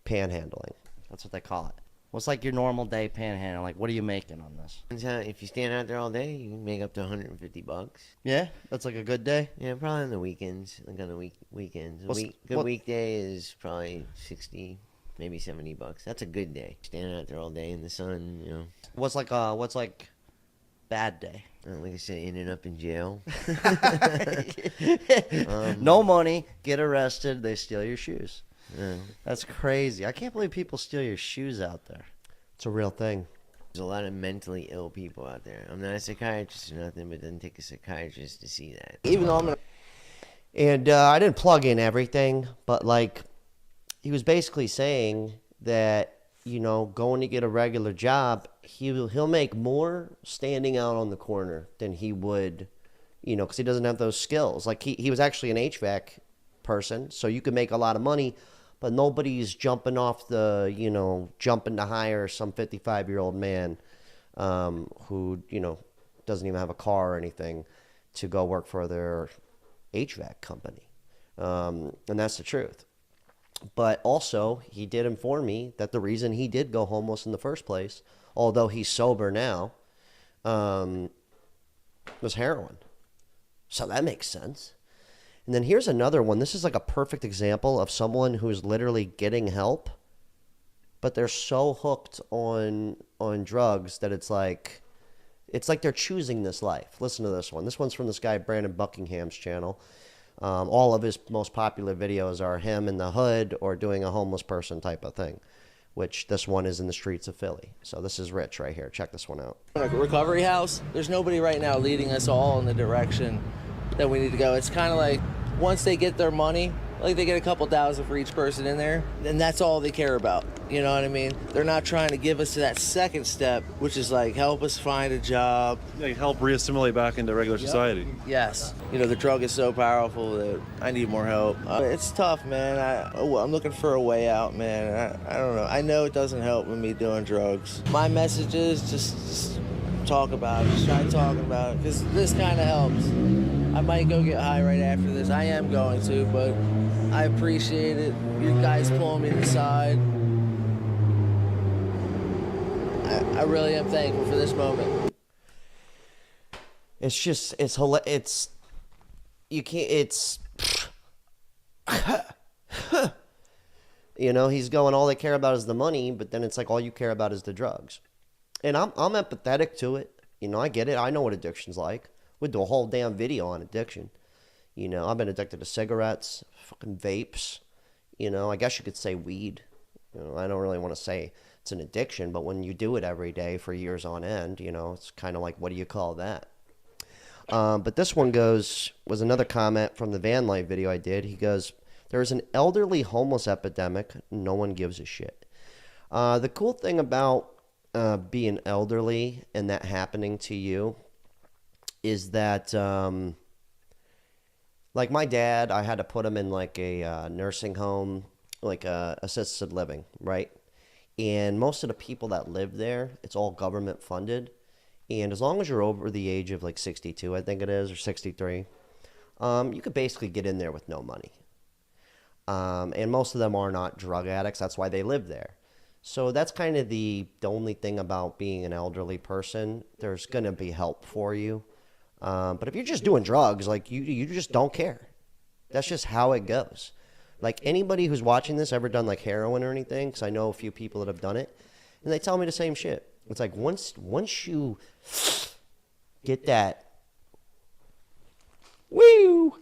panhandling. That's what they call it. What's like your normal day panhandling? Like, what are you making on this? If you stand out there all day, you can make up to $150. Yeah, that's like a good day. Yeah, probably on the weekends. Like on the weekends. Good weekday is probably 60, maybe $70. That's a good day. Standing out there all day in the sun, What's like bad day? Like I said, ending up in jail. No money, get arrested, they steal your shoes. Yeah. That's crazy. I can't believe people steal your shoes out there. It's a real thing. There's a lot of mentally ill people out there. I'm not a psychiatrist or nothing, but it doesn't take a psychiatrist to see that. Even though And I didn't plug in everything, but like he was basically saying that, going to get a regular job, he'll make more standing out on the corner than he would, because he doesn't have those skills. Like he was actually an HVAC person, so you could make a lot of money, but nobody's jumping to hire some 55-year-old man who, doesn't even have a car or anything to go work for their HVAC company. And that's the truth. But also, he did inform me that the reason he did go homeless in the first place, although he's sober now, was heroin. So that makes sense. And then here's another one. This is like a perfect example of someone who's literally getting help, but they're so hooked on drugs that it's like they're choosing this life. Listen to this one. This one's from this guy, Brandon Buckingham's channel. All of his most popular videos are him in the hood or doing a homeless person type of thing, which this one is in the streets of Philly. So this is Rich right here. Check this one out. A recovery house, there's nobody right now leading us all in the direction that we need to go. It's kind of like once they get their money, like they get a couple thousand for each person in there, and that's all they care about. You know what I mean? They're not trying to give us to that second step, which is like help us find a job. Like help re-assimilate back into regular society. Yes. The drug is so powerful that I need more help. It's tough, man. I'm looking for a way out, man. I don't know. I know it doesn't help with me doing drugs. My message is just talk about it. Just try talking about it, because this kind of helps. I might go get high right after this. I am going to, but I appreciate it. You guys pulling me to the side. I really am thankful for this moment. It's just, you can't, he's going, all they care about is the money, but then it's like all you care about is the drugs. And I'm empathetic to it. I get it. I know what addiction's like. We'd do a whole damn video on addiction. I've been addicted to cigarettes, fucking vapes. I guess you could say weed. I don't really want to say it's an addiction, but when you do it every day for years on end, it's kind of like, what do you call that? But this one was another comment from the van life video I did. He goes, there's an elderly homeless epidemic. No one gives a shit. The cool thing about being elderly and that happening to you is that, like my dad, I had to put him in like a nursing home, like assisted living, right? And most of the people that live there, it's all government funded. And as long as you're over the age of like 62, I think it is, or 63, you could basically get in there with no money. And most of them are not drug addicts. That's why they live there. So that's kind of the only thing about being an elderly person. There's going to be help for you. But if you're just doing drugs, like you just don't care. That's just how it goes. Like anybody who's watching this ever done like heroin or anything, because I know a few people that have done it, and they tell me the same shit. It's like once you get that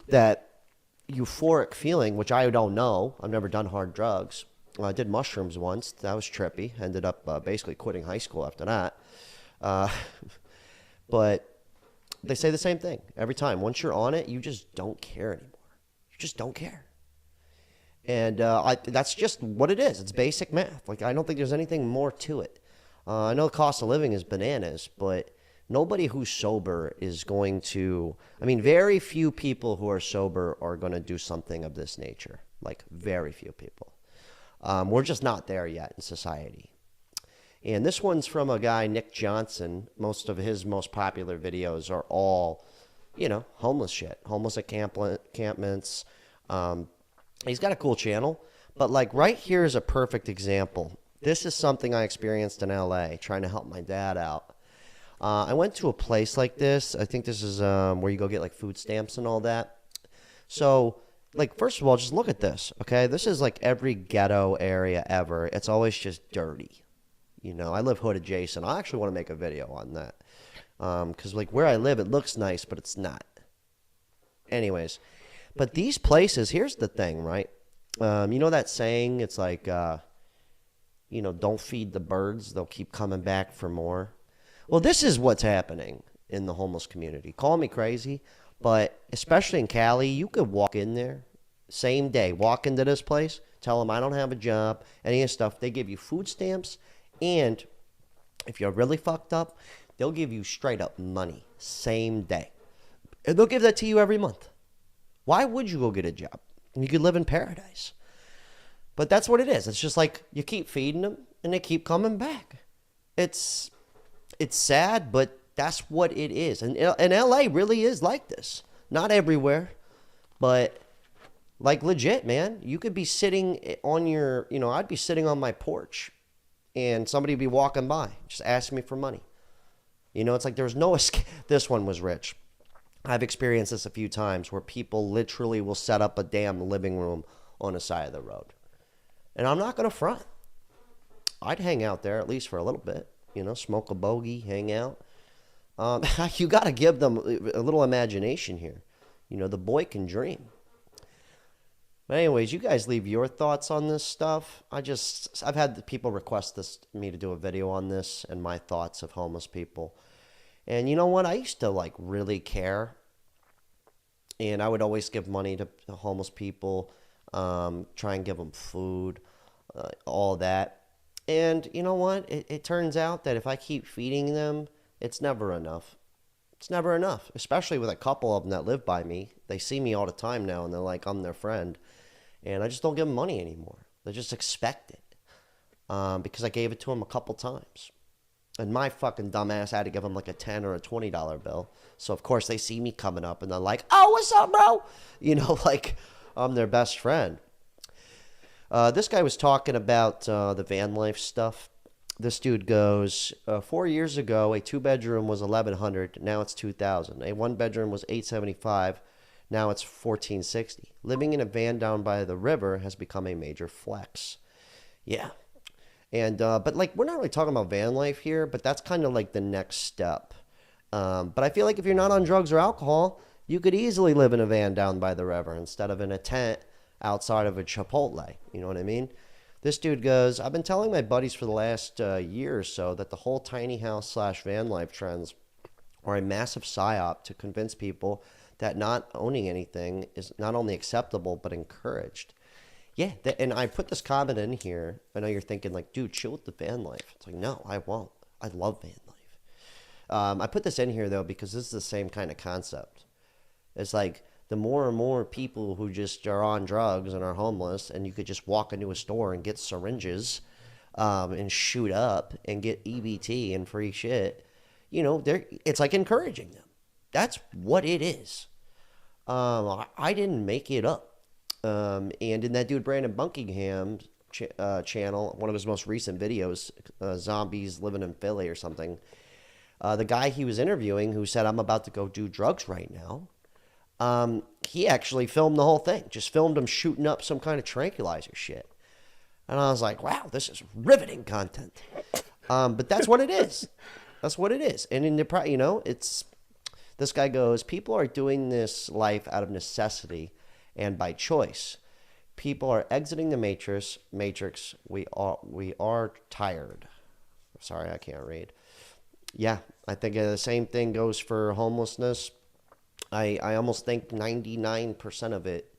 that euphoric feeling, which I don't know, I've never done hard drugs, I did mushrooms once. That was trippy. Ended up basically quitting high school after that. But they say the same thing every time. Once you're on it, you just don't care anymore. You just don't care. And that's just what it is. It's basic math. Like, I don't think there's anything more to it. I know the cost of living is bananas, but nobody who's sober is going to... I mean, very few people who are sober are going to do something of this nature. Like, very few people. We're just not there yet in society. And this one's from a guy, Nick Johnson. Most of his most popular videos are all, you know, homeless shit. Homeless encampments. He's got a cool channel. But, like, right here is a perfect example. This is something I experienced in L.A. trying to help my dad out. I went to a place like this. I think this is where you go get, like, food stamps and all that. So, like, first of all, just look at this, okay? This is, like, every ghetto area ever. It's always just dirty. You know, I live hood adjacent. I actually want to make a video on that. Because, like, where I live, it looks nice, but it's not. Anyways. But these places, here's the thing, right? You know that saying? It's like, you know, don't feed the birds. They'll keep coming back for more. Well, this is what's happening in the homeless community. Call me crazy, but especially in Cali, you could walk in there, same day, walk into this place, tell them I don't have a job, any of this stuff. They give you food stamps. And if you're really fucked up, they'll give you straight up money, same day. And they'll give that to you every month. Why would you go get a job? You could live in paradise. But that's what it is. It's just like you keep feeding them and they keep coming back. It's sad, but that's what it is. And LA really is like this. Not everywhere, but like legit, man. You could be sitting on your, you know, I'd be sitting on my porch. And somebody would be walking by, just asking me for money. You know, it's like there's no escape. This one was rich. I've experienced this a few times where people literally will set up a damn living room on the side of the road. And I'm not going to front. I'd hang out there at least for a little bit. You know, smoke a bogey, hang out. You got to give them a little imagination here. You know, the boy can dream. But anyways, you guys leave your thoughts on this stuff. I've had the people request me to do a video on this and my thoughts of homeless people. And you know what? I used to like really care. And I would always give money to homeless people, try and give them food, all that. And you know what? It turns out that if I keep feeding them, it's never enough. It's never enough, especially with a couple of them that live by me. They see me all the time now, and they're like, I'm their friend. And I just don't give them money anymore. They just expect it because I gave it to them a couple times. And my fucking dumbass had to give them like a $10 or a $20 bill. So, of course, they see me coming up, and they're like, oh, what's up, bro? You know, like I'm their best friend. This guy was talking about the van life stuff. This dude goes, 4 years ago, a two-bedroom was $1,100. Now it's $2,000. A one-bedroom was $875. Now it's $1,460. Living in a van down by the river has become a major flex. Yeah. And, but like, we're not really talking about van life here, but that's kind of like the next step. But I feel like if you're not on drugs or alcohol, you could easily live in a van down by the river instead of in a tent outside of a Chipotle. You know what I mean? This dude goes, I've been telling my buddies for the last year or so that the whole tiny house / van life trends are a massive psyop to convince people that not owning anything is not only acceptable, but encouraged. Yeah, and I put this comment in here. I know you're thinking like, dude, chill with the van life. It's like, no, I won't. I love van life. I put this in here, though, because this is the same kind of concept. It's like the more and more people who just are on drugs and are homeless, and you could just walk into a store and get syringes and shoot up and get EBT and free shit, you know, it's like encouraging them. That's what it is. I didn't make it up. And in that dude Brandon Buckingham's channel, one of his most recent videos, Zombies Living in Philly or something, the guy he was interviewing who said, I'm about to go do drugs right now, he actually filmed the whole thing. Just filmed him shooting up some kind of tranquilizer shit. And I was like, wow, this is riveting content. But that's what it is. That's what it is. And in the, you know, it's, this guy goes, people are doing this life out of necessity and by choice. People are exiting the matrix. We are tired. Sorry, I can't read. Yeah, I think the same thing goes for homelessness. I almost think 99% of it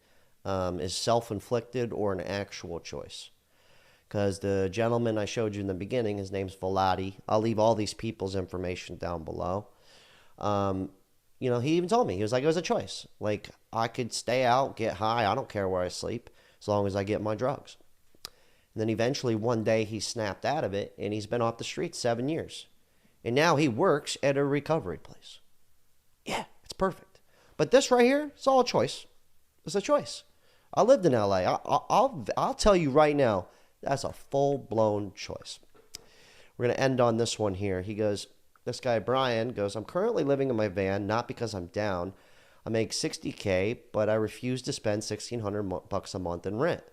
is self-inflicted or an actual choice. Because the gentleman I showed you in the beginning, his name's Vladi. I'll leave all these people's information down below. You know, he even told me, he was like, it was a choice. Like, I could stay out, get high. I don't care where I sleep as long as I get my drugs. And then eventually one day he snapped out of it, and he's been off the streets 7 years. And now he works at a recovery place. Yeah, it's perfect. But this right here, it's all a choice. It's a choice. I lived in LA. I'll tell you right now, that's a full-blown choice. We're going to end on this one here. He goes, this guy Brian goes, I'm currently living in my van, not because I'm down. I make $60K, but I refuse to spend $1,600 a month in rent.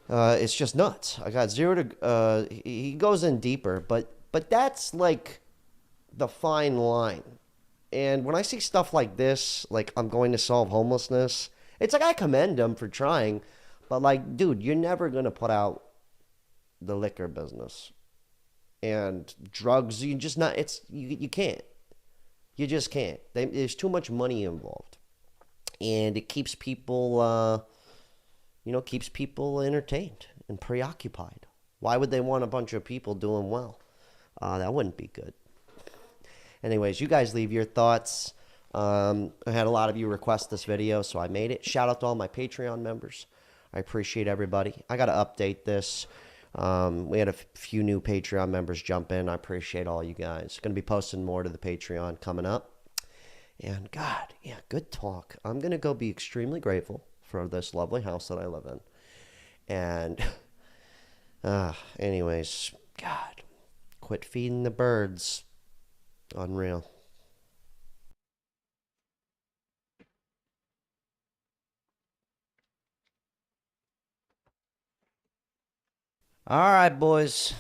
It's just nuts. I got zero to. He goes in deeper, but that's like the fine line. And when I see stuff like this, like I'm going to solve homelessness, it's like I commend him for trying, but like, dude, you're never gonna put out the liquor business and drugs. You just not. It's you can't. You just can't. There's too much money involved, and it keeps people. Keeps people entertained and preoccupied. Why would they want a bunch of people doing well? That wouldn't be good. Anyways, you guys leave your thoughts. I had a lot of you request this video, so I made it. Shout out to all my Patreon members. I appreciate everybody. I got to update this. We had a few new Patreon members jump in. I appreciate all you guys. Going to be posting more to the Patreon coming up. And God, yeah, good talk. I'm going to go be extremely grateful for this lovely house that I live in. And anyways, God, quit feeding the birds. Unreal. All right, boys.